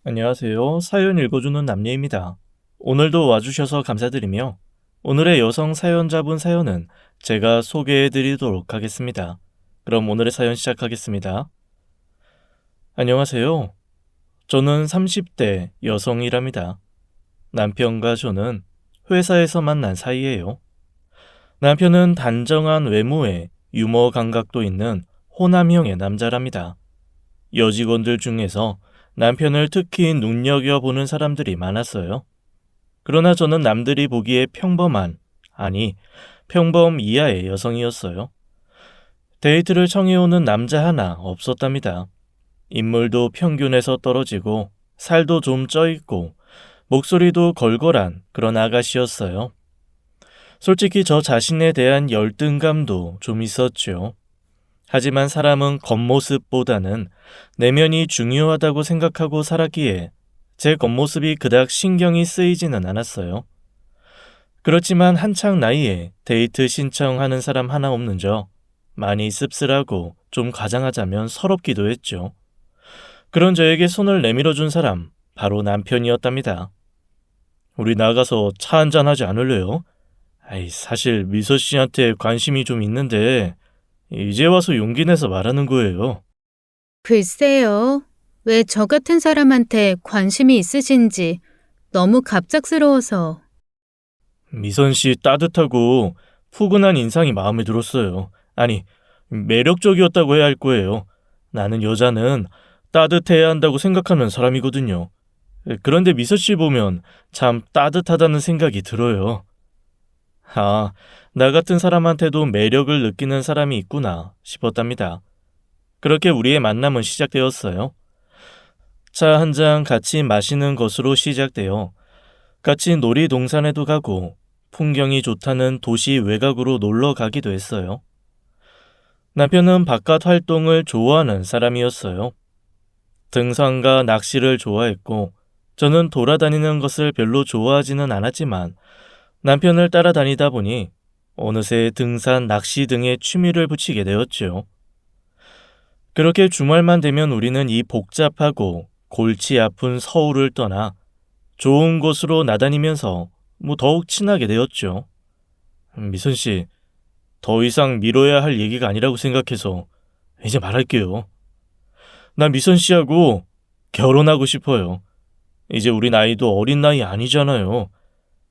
안녕하세요. 사연 읽어주는 남예입니다. 오늘도 와주셔서 감사드리며 오늘의 여성 사연자분 사연은 제가 소개해드리도록 하겠습니다. 그럼 오늘의 사연 시작하겠습니다. 안녕하세요. 저는 30대 여성이랍니다. 남편과 저는 회사에서 만난 사이예요. 남편은 단정한 외모에 유머 감각도 있는 호남형의 남자랍니다. 여직원들 중에서 남편을 특히 눈여겨보는 사람들이 많았어요. 그러나 저는 남들이 보기에 평범한, 아니, 평범 이하의 여성이었어요. 데이트를 청해오는 남자 하나 없었답니다. 인물도 평균에서 떨어지고, 살도 좀 쪄있고, 목소리도 걸걸한 그런 아가씨였어요. 솔직히 저 자신에 대한 열등감도 좀 있었죠. 하지만 사람은 겉모습보다는 내면이 중요하다고 생각하고 살았기에 제 겉모습이 그닥 신경이 쓰이지는 않았어요. 그렇지만 한창 나이에 데이트 신청하는 사람 하나 없는 저 많이 씁쓸하고 좀 가장하자면 서럽기도 했죠. 그런 저에게 손을 내밀어준 사람 바로 남편이었답니다. 우리 나가서 차 한잔 하지 않을래요? 사실 미서 씨한테 관심이 좀 있는데 이제 와서 용기 내서 말하는 거예요. 글쎄요. 왜 저 같은 사람한테 관심이 있으신지 너무 갑작스러워서. 미선 씨 따뜻하고 푸근한 인상이 마음에 들었어요. 아니, 매력적이었다고 해야 할 거예요. 나는 여자는 따뜻해야 한다고 생각하는 사람이거든요. 그런데 미서 씨 보면 참 따뜻하다는 생각이 들어요. 아, 나 같은 사람한테도 매력을 느끼는 사람이 있구나 싶었답니다. 그렇게 우리의 만남은 시작되었어요. 차 한 잔 같이 마시는 것으로 시작되어 같이 놀이동산에도 가고 풍경이 좋다는 도시 외곽으로 놀러 가기도 했어요. 남편은 바깥 활동을 좋아하는 사람이었어요. 등산과 낚시를 좋아했고 저는 돌아다니는 것을 별로 좋아하지는 않았지만 남편을 따라다니다 보니 어느새 등산, 낚시 등의 취미를 붙이게 되었죠. 그렇게 주말만 되면 우리는 이 복잡하고 골치 아픈 서울을 떠나 좋은 곳으로 나다니면서 더욱 친하게 되었죠. 미선 씨, 더 이상 미뤄야 할 얘기가 아니라고 생각해서 이제 말할게요. 나 미선 씨하고 결혼하고 싶어요. 이제 우리 나이도 어린 나이 아니잖아요.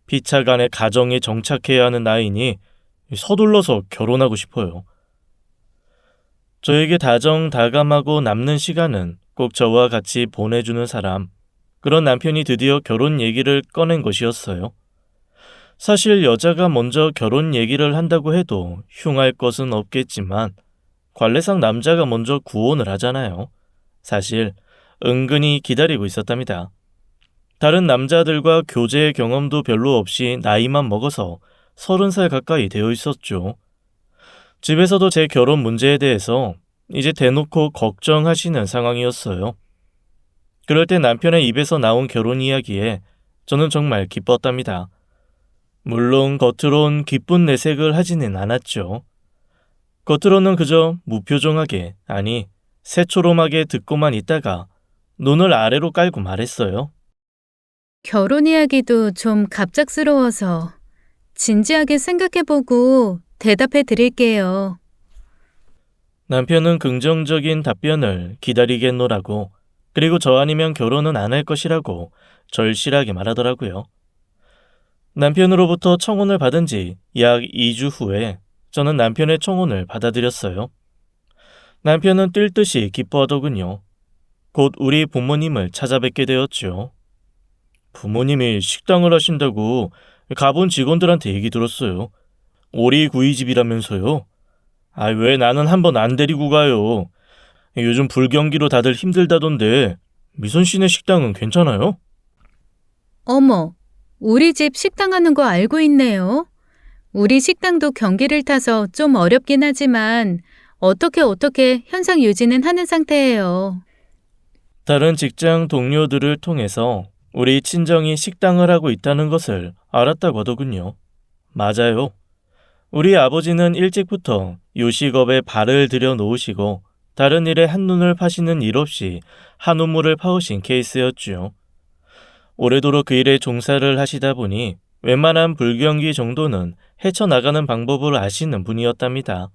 피차간에 가정에 정착해야 하는 나이니 서둘러서 결혼하고 싶어요. 저에게 다정다감하고 남는 시간은 꼭 저와 같이 보내주는 사람, 그런 남편이 드디어 결혼 얘기를 꺼낸 것이었어요. 사실 여자가 먼저 결혼 얘기를 한다고 해도 흉할 것은 없겠지만 관례상 남자가 먼저 구혼을 하잖아요. 사실 은근히 기다리고 있었답니다. 다른 남자들과 교제 경험도 별로 없이 나이만 먹어서 30살 가까이 되어 있었죠. 집에서도 제 결혼 문제에 대해서 이제 대놓고 걱정하시는 상황이었어요. 그럴 때 남편의 입에서 나온 결혼 이야기에 저는 정말 기뻤답니다. 물론 겉으론 기쁜 내색을 하지는 않았죠. 겉으로는 그저 무표정하게, 아니 새초롬하게 듣고만 있다가 눈을 아래로 깔고 말했어요. 결혼 이야기도 좀 갑작스러워서 진지하게 생각해보고 대답해 드릴게요. 남편은 긍정적인 답변을 기다리겠노라고, 그리고 저 아니면 결혼은 안 할 것이라고 절실하게 말하더라고요. 남편으로부터 청혼을 받은 지 약 2주 후에 저는 남편의 청혼을 받아들였어요. 남편은 뛸 듯이 기뻐하더군요. 곧 우리 부모님을 찾아뵙게 되었죠. 부모님이 식당을 하신다고 가본 직원들한테 얘기 들었어요. 오리구이집이라면서요. 왜 나는 한번 안 데리고 가요. 요즘 불경기로 다들 힘들다던데 미선 씨네 식당은 괜찮아요? 어머, 우리 집 식당 하는 거 알고 있네요. 우리 식당도 경기를 타서 좀 어렵긴 하지만 어떻게 현상 유지는 하는 상태예요. 다른 직장 동료들을 통해서 우리 친정이 식당을 하고 있다는 것을 알았다고 하더군요. 맞아요. 우리 아버지는 일찍부터 요식업에 발을 들여 놓으시고 다른 일에 한눈을 파시는 일 없이 한우물을 파오신 케이스였죠. 오래도록 그 일에 종사를 하시다 보니 웬만한 불경기 정도는 헤쳐나가는 방법을 아시는 분이었답니다.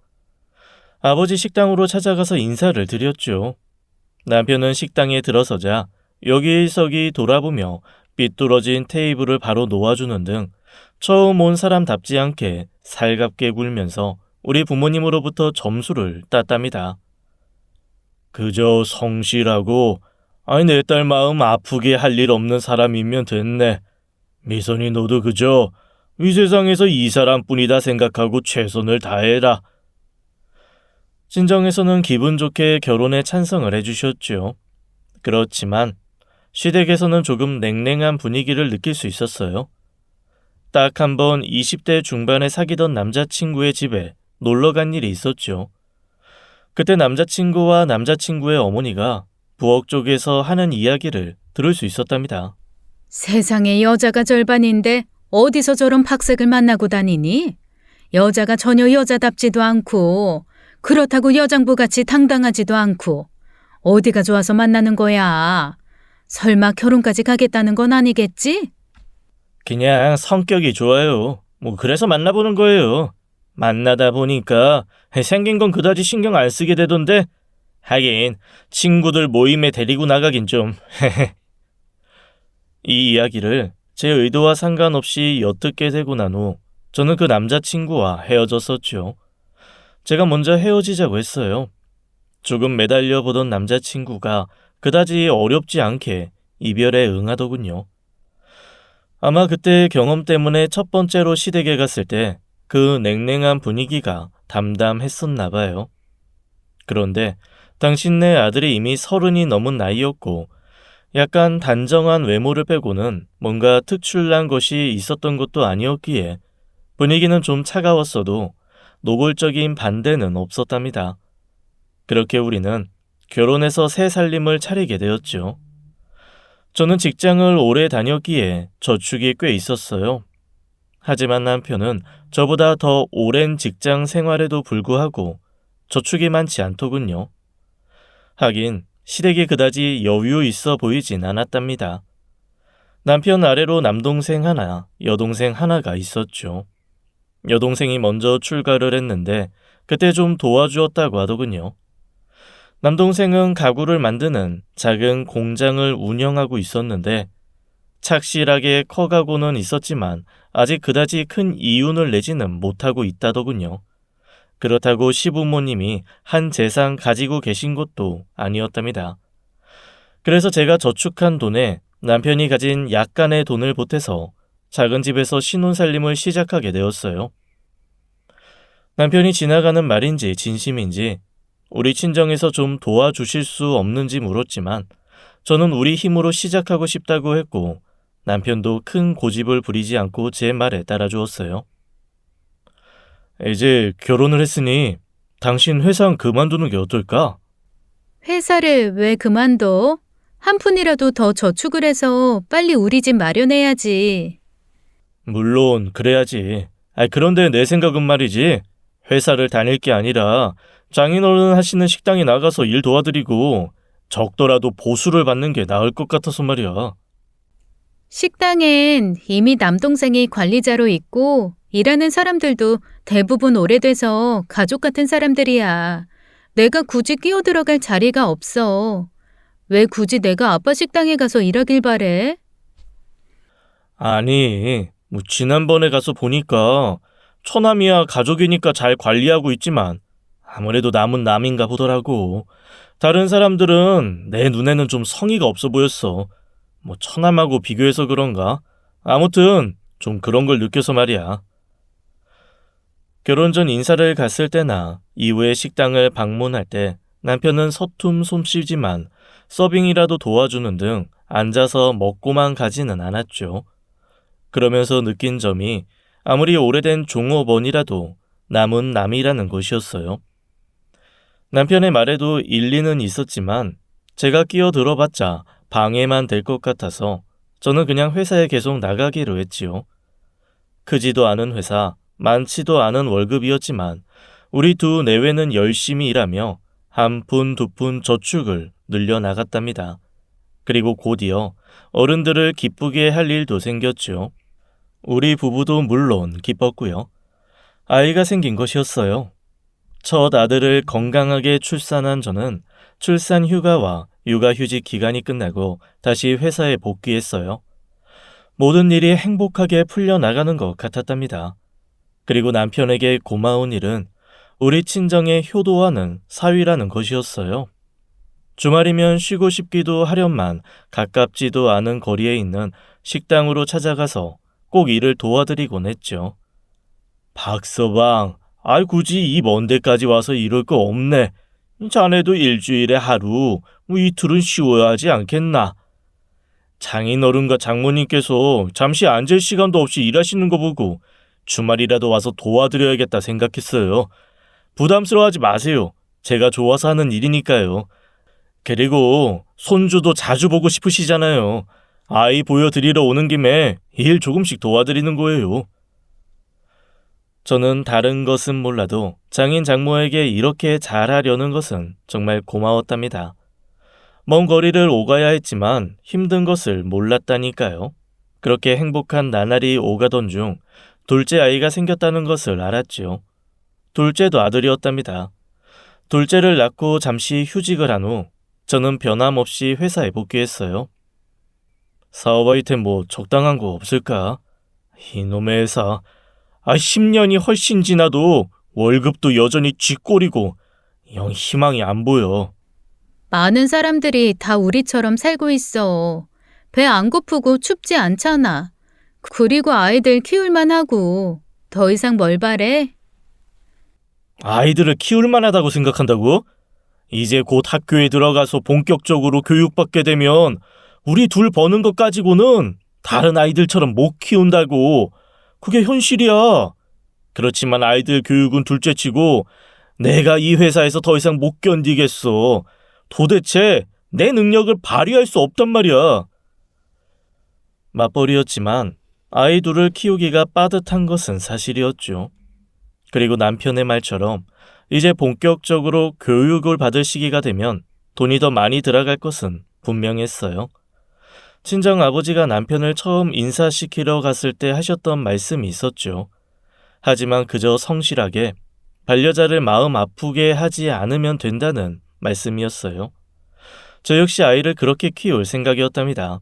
아버지 식당으로 찾아가서 인사를 드렸죠. 남편은 식당에 들어서자 여기저기 돌아보며 삐뚤어진 테이블을 바로 놓아주는 등 처음 온 사람답지 않게 살갑게 굴면서 우리 부모님으로부터 점수를 땄답니다. 그저 성실하고 내 딸 마음 아프게 할 일 없는 사람이면 됐네. 미선이 너도 그저 이 세상에서 이 사람뿐이다 생각하고 최선을 다해라. 친정에서는 기분 좋게 결혼에 찬성을 해주셨죠. 그렇지만 시댁에서는 조금 냉랭한 분위기를 느낄 수 있었어요. 딱 한 번 20대 중반에 사귀던 남자친구의 집에 놀러 간 일이 있었죠. 그때 남자친구와 남자친구의 어머니가 부엌 쪽에서 하는 이야기를 들을 수 있었답니다. 세상에 여자가 절반인데 어디서 저런 박색을 만나고 다니니? 여자가 전혀 여자답지도 않고 그렇다고 여장부같이 당당하지도 않고 어디가 좋아서 만나는 거야? 설마 결혼까지 가겠다는 건 아니겠지? 그냥 성격이 좋아요. 그래서 만나보는 거예요. 만나다 보니까 생긴 건 그다지 신경 안 쓰게 되던데 하긴 친구들 모임에 데리고 나가긴 좀. 이 이야기를 제 의도와 상관없이 엿듣게 되고 난 후 저는 그 남자친구와 헤어졌었죠. 제가 먼저 헤어지자고 했어요. 조금 매달려 보던 남자친구가 그다지 어렵지 않게 이별에 응하더군요. 아마 그때 경험 때문에 첫 번째로 시댁에 갔을 때 그 냉랭한 분위기가 담담했었나 봐요. 그런데 당신네 아들이 이미 30이 넘은 나이였고 약간 단정한 외모를 빼고는 뭔가 특출난 것이 있었던 것도 아니었기에 분위기는 좀 차가웠어도 노골적인 반대는 없었답니다. 그렇게 우리는 결혼해서 새 살림을 차리게 되었죠. 저는 직장을 오래 다녔기에 저축이 꽤 있었어요. 하지만 남편은 저보다 더 오랜 직장 생활에도 불구하고 저축이 많지 않더군요. 하긴 시댁이 그다지 여유 있어 보이진 않았답니다. 남편 아래로 남동생 하나, 여동생 하나가 있었죠. 여동생이 먼저 출가를 했는데 그때 좀 도와주었다고 하더군요. 남동생은 가구를 만드는 작은 공장을 운영하고 있었는데 착실하게 커가고는 있었지만 아직 그다지 큰 이윤을 내지는 못하고 있다더군요. 그렇다고 시부모님이 한 재산 가지고 계신 것도 아니었답니다. 그래서 제가 저축한 돈에 남편이 가진 약간의 돈을 보태서 작은 집에서 신혼살림을 시작하게 되었어요. 남편이 지나가는 말인지 진심인지 우리 친정에서 좀 도와주실 수 없는지 물었지만 저는 우리 힘으로 시작하고 싶다고 했고 남편도 큰 고집을 부리지 않고 제 말에 따라주었어요. 이제 결혼을 했으니 당신 회사 그만두는 게 어떨까? 회사를 왜 그만둬? 한 푼이라도 더 저축을 해서 빨리 우리 집 마련해야지. 물론 그래야지. 그런데 내 생각은 말이지. 회사를 다닐 게 아니라 장인어른 하시는 식당에 나가서 일 도와드리고 적더라도 보수를 받는 게 나을 것 같아서 말이야. 식당엔 이미 남동생이 관리자로 있고 일하는 사람들도 대부분 오래돼서 가족 같은 사람들이야. 내가 굳이 끼어들어갈 자리가 없어. 왜 굳이 내가 아빠 식당에 가서 일하길 바래? 아니, 지난번에 가서 보니까 처남이야 가족이니까 잘 관리하고 있지만 아무래도 남은 남인가 보더라고. 다른 사람들은 내 눈에는 좀 성의가 없어 보였어. 처남하고 비교해서 그런가? 아무튼 좀 그런 걸 느껴서 말이야. 결혼 전 인사를 갔을 때나 이후에 식당을 방문할 때 남편은 서툼 솜씨지만 서빙이라도 도와주는 등 앉아서 먹고만 가지는 않았죠. 그러면서 느낀 점이 아무리 오래된 종업원이라도 남은 남이라는 것이었어요. 남편의 말에도 일리는 있었지만 제가 끼어들어봤자 방해만 될 것 같아서 저는 그냥 회사에 계속 나가기로 했지요. 크지도 않은 회사, 많지도 않은 월급이었지만 우리 두 내외는 열심히 일하며 한 푼 두 푼 저축을 늘려나갔답니다. 그리고 곧이어 어른들을 기쁘게 할 일도 생겼죠. 우리 부부도 물론 기뻤고요. 아이가 생긴 것이었어요. 첫 아들을 건강하게 출산한 저는 출산 휴가와 육아휴직 기간이 끝나고 다시 회사에 복귀했어요. 모든 일이 행복하게 풀려나가는 것 같았답니다. 그리고 남편에게 고마운 일은 우리 친정의 효도하는 사위라는 것이었어요. 주말이면 쉬고 싶기도 하련만 가깝지도 않은 거리에 있는 식당으로 찾아가서 꼭 일을 도와드리곤 했죠. 박서방, 굳이 이 먼 데까지 와서 이럴 거 없네. 자네도 일주일에 하루, 이틀은 쉬어야 하지 않겠나? 장인어른과 장모님께서 잠시 앉을 시간도 없이 일하시는 거 보고 주말이라도 와서 도와드려야겠다 생각했어요. 부담스러워하지 마세요. 제가 좋아서 하는 일이니까요. 그리고 손주도 자주 보고 싶으시잖아요. 아이 보여드리러 오는 김에 일 조금씩 도와드리는 거예요. 저는 다른 것은 몰라도 장인 장모에게 이렇게 잘하려는 것은 정말 고마웠답니다. 먼 거리를 오가야 했지만 힘든 것을 몰랐다니까요. 그렇게 행복한 나날이 오가던 중 둘째 아이가 생겼다는 것을 알았지요. 둘째도 아들이었답니다. 둘째를 낳고 잠시 휴직을 한 후 저는 변함없이 회사에 복귀했어요. 사업하이템 뭐 적당한 거 없을까? 이놈의 회사. 10년이 훨씬 지나도 월급도 여전히 쥐꼬리고 영 희망이 안 보여. 많은 사람들이 다 우리처럼 살고 있어. 배 안 고프고 춥지 않잖아. 그리고 아이들 키울만 하고. 더 이상 뭘 바래? 아이들을 키울 만하다고 생각한다고? 이제 곧 학교에 들어가서 본격적으로 교육받게 되면 우리 둘 버는 것 가지고는 다른 아이들처럼 못 키운다고. 그게 현실이야. 그렇지만 아이들 교육은 둘째치고 내가 이 회사에서 더 이상 못 견디겠어. 도대체 내 능력을 발휘할 수 없단 말이야. 맞벌이였지만 아이 둘을 키우기가 빠듯한 것은 사실이었죠. 그리고 남편의 말처럼 이제 본격적으로 교육을 받을 시기가 되면 돈이 더 많이 들어갈 것은 분명했어요. 친정 아버지가 남편을 처음 인사시키러 갔을 때 하셨던 말씀이 있었죠. 하지만 그저 성실하게 반려자를 마음 아프게 하지 않으면 된다는 말씀이었어요. 저 역시 아이를 그렇게 키울 생각이었답니다.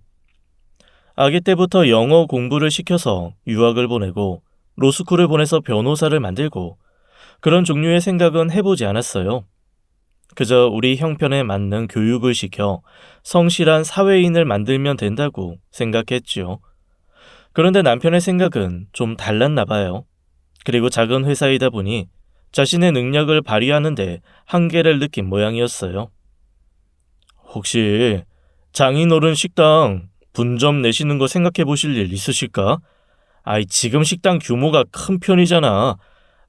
아기 때부터 영어 공부를 시켜서 유학을 보내고 로스쿨을 보내서 변호사를 만들고 그런 종류의 생각은 해보지 않았어요. 그저 우리 형편에 맞는 교육을 시켜 성실한 사회인을 만들면 된다고 생각했지요. 그런데 남편의 생각은 좀 달랐나 봐요. 그리고 작은 회사이다 보니 자신의 능력을 발휘하는데 한계를 느낀 모양이었어요. 혹시 장인어른 식당 분점 내시는 거 생각해 보실 일 있으실까? 지금 식당 규모가 큰 편이잖아.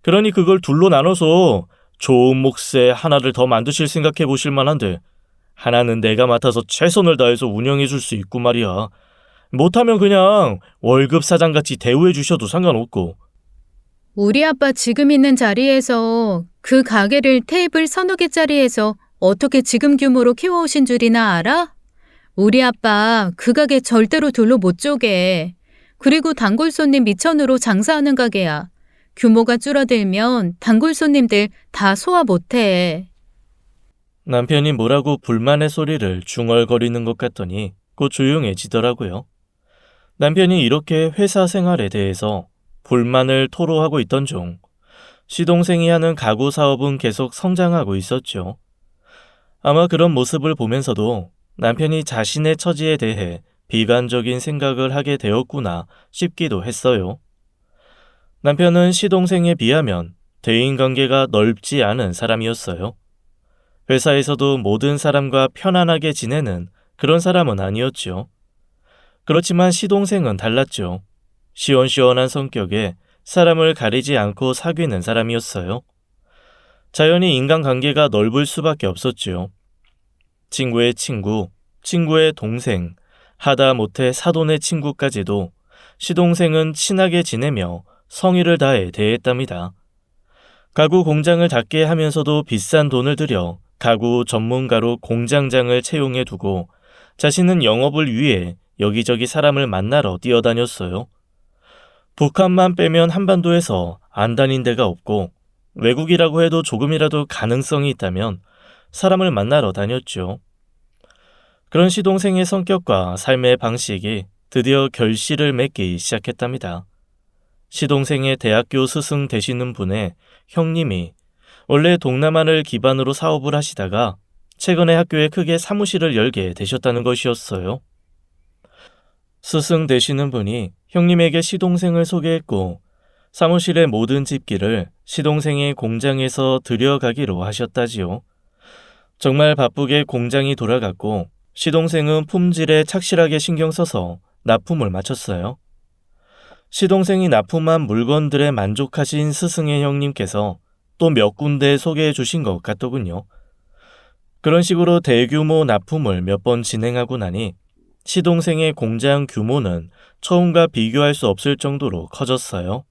그러니 그걸 둘로 나눠서 좋은 몫에 하나를 더 만드실 생각해 보실 만한데 하나는 내가 맡아서 최선을 다해서 운영해 줄 수 있고 말이야. 못하면 그냥 월급 사장같이 대우해 주셔도 상관없고. 우리 아빠 지금 있는 자리에서 그 가게를 테이블 서너 개짜리에서 어떻게 지금 규모로 키워오신 줄이나 알아? 우리 아빠 그 가게 절대로 둘로 못 쪼개. 그리고 단골 손님 미천으로 장사하는 가게야. 규모가 줄어들면 단골 손님들 다 소화 못해. 남편이 뭐라고 불만의 소리를 중얼거리는 것 같더니 곧 조용해지더라고요. 남편이 이렇게 회사 생활에 대해서 불만을 토로하고 있던 중 시동생이 하는 가구 사업은 계속 성장하고 있었죠. 아마 그런 모습을 보면서도 남편이 자신의 처지에 대해 비관적인 생각을 하게 되었구나 싶기도 했어요. 남편은 시동생에 비하면 대인관계가 넓지 않은 사람이었어요. 회사에서도 모든 사람과 편안하게 지내는 그런 사람은 아니었죠. 그렇지만 시동생은 달랐죠. 시원시원한 성격에 사람을 가리지 않고 사귀는 사람이었어요. 자연히 인간관계가 넓을 수밖에 없었죠. 친구의 친구, 친구의 동생, 하다못해 사돈의 친구까지도 시동생은 친하게 지내며 성의를 다해 대했답니다. 가구 공장을 닫게 하면서도 비싼 돈을 들여 가구 전문가로 공장장을 채용해 두고 자신은 영업을 위해 여기저기 사람을 만나러 뛰어다녔어요. 북한만 빼면 한반도에서 안 다닌 데가 없고 외국이라고 해도 조금이라도 가능성이 있다면 사람을 만나러 다녔죠. 그런 시동생의 성격과 삶의 방식이 드디어 결실을 맺기 시작했답니다. 시동생의 대학교 스승 되시는 분의 형님이 원래 동남아를 기반으로 사업을 하시다가 최근에 학교에 크게 사무실을 열게 되셨다는 것이었어요. 스승 되시는 분이 형님에게 시동생을 소개했고 사무실의 모든 집기를 시동생의 공장에서 들여가기로 하셨다지요. 정말 바쁘게 공장이 돌아갔고 시동생은 품질에 착실하게 신경 써서 납품을 마쳤어요. 시동생이 납품한 물건들에 만족하신 스승의 형님께서 또 몇 군데 소개해 주신 것 같더군요. 그런 식으로 대규모 납품을 몇 번 진행하고 나니 시동생의 공장 규모는 처음과 비교할 수 없을 정도로 커졌어요.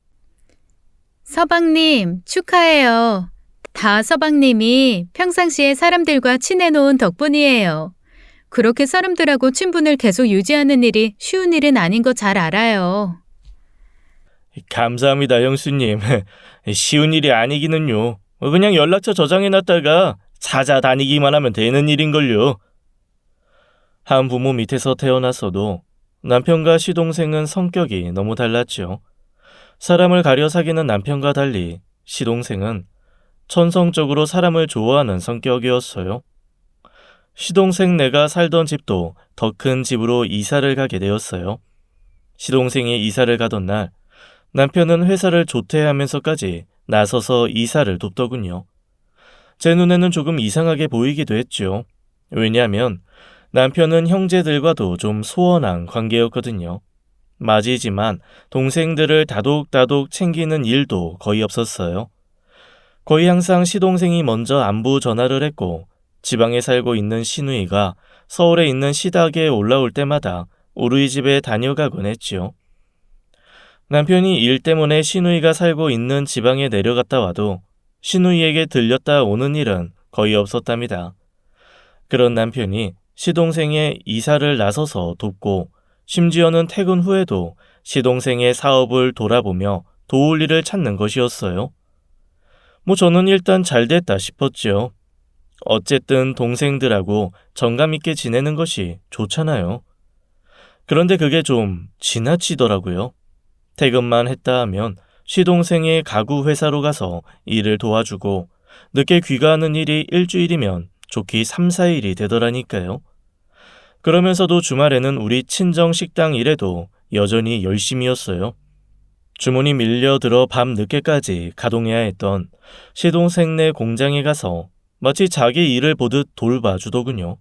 서방님, 축하해요. 다 서방님이 평상시에 사람들과 친해놓은 덕분이에요. 그렇게 사람들하고 친분을 계속 유지하는 일이 쉬운 일은 아닌 거 잘 알아요. 감사합니다, 형수님. 쉬운 일이 아니기는요. 그냥 연락처 저장해놨다가 찾아다니기만 하면 되는 일인걸요. 한 부모 밑에서 태어났어도 남편과 시동생은 성격이 너무 달랐죠. 사람을 가려 사귀는 남편과 달리 시동생은 천성적으로 사람을 좋아하는 성격이었어요. 시동생 내가 살던 집도 더 큰 집으로 이사를 가게 되었어요. 시동생이 이사를 가던 날 남편은 회사를 조퇴하면서까지 나서서 이사를 돕더군요. 제 눈에는 조금 이상하게 보이기도 했죠. 왜냐하면 남편은 형제들과도 좀 소원한 관계였거든요. 맞이지만 동생들을 다독다독 챙기는 일도 거의 없었어요. 거의 항상 시동생이 먼저 안부 전화를 했고 지방에 살고 있는 시누이가 서울에 있는 시댁에 올라올 때마다 우리 집에 다녀가곤 했지요. 남편이 일 때문에 시누이가 살고 있는 지방에 내려갔다 와도 시누이에게 들렸다 오는 일은 거의 없었답니다. 그런 남편이 시동생의 이사를 나서서 돕고 심지어는 퇴근 후에도 시동생의 사업을 돌아보며 도울 일을 찾는 것이었어요. 저는 일단 잘 됐다 싶었죠. 어쨌든 동생들하고 정감 있게 지내는 것이 좋잖아요. 그런데 그게 좀 지나치더라고요. 퇴근만 했다 하면 시동생의 가구 회사로 가서 일을 도와주고 늦게 귀가하는 일이 일주일이면 좋기 3, 4일이 되더라니까요. 그러면서도 주말에는 우리 친정 식당 일에도 여전히 열심이었어요. 주문이 밀려들어 밤 늦게까지 가동해야 했던 시동생네 공장에 가서 마치 자기 일을 보듯 돌봐주더군요.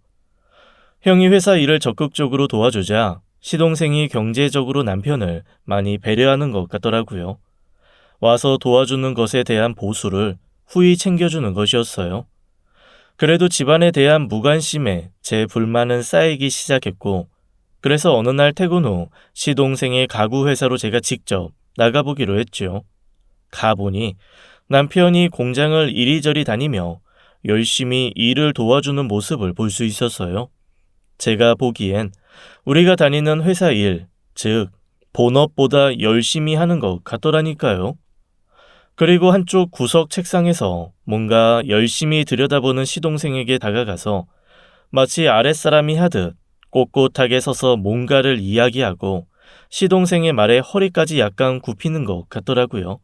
형이 회사 일을 적극적으로 도와주자 시동생이 경제적으로 남편을 많이 배려하는 것 같더라고요. 와서 도와주는 것에 대한 보수를 후히 챙겨주는 것이었어요. 그래도 집안에 대한 무관심에 제 불만은 쌓이기 시작했고 그래서 어느 날 퇴근 후 시동생의 가구 회사로 제가 직접 나가보기로 했죠. 가보니 남편이 공장을 이리저리 다니며 열심히 일을 도와주는 모습을 볼 수 있었어요. 제가 보기엔 우리가 다니는 회사 일, 즉 본업보다 열심히 하는 것 같더라니까요. 그리고 한쪽 구석 책상에서 뭔가 열심히 들여다보는 시동생에게 다가가서 마치 아랫사람이 하듯 꼿꼿하게 서서 뭔가를 이야기하고 시동생의 말에 허리까지 약간 굽히는 것 같더라고요.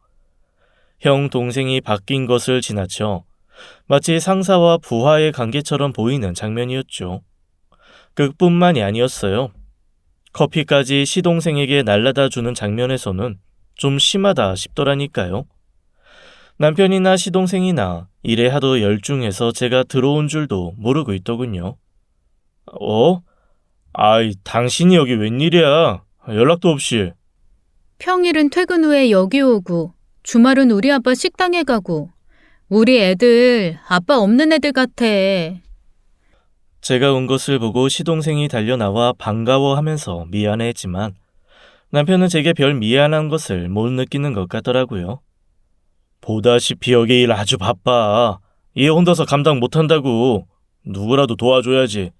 형 동생이 바뀐 것을 지나쳐 마치 상사와 부하의 관계처럼 보이는 장면이었죠. 그뿐만이 아니었어요. 커피까지 시동생에게 날라다 주는 장면에서는 좀 심하다 싶더라니까요. 남편이나 시동생이나 일에 하도 열중해서 제가 들어온 줄도 모르고 있더군요. 당신이 여기 웬일이야? 연락도 없이. 평일은 퇴근 후에 여기 오고 주말은 우리 아빠 식당에 가고 우리 애들 아빠 없는 애들 같아. 제가 온 것을 보고 시동생이 달려나와 반가워하면서 미안해했지만 남편은 제게 별 미안한 것을 못 느끼는 것 같더라고요. 보다시피 여기 일 아주 바빠. 얘 혼자서 감당 못한다고. 누구라도 도와줘야지.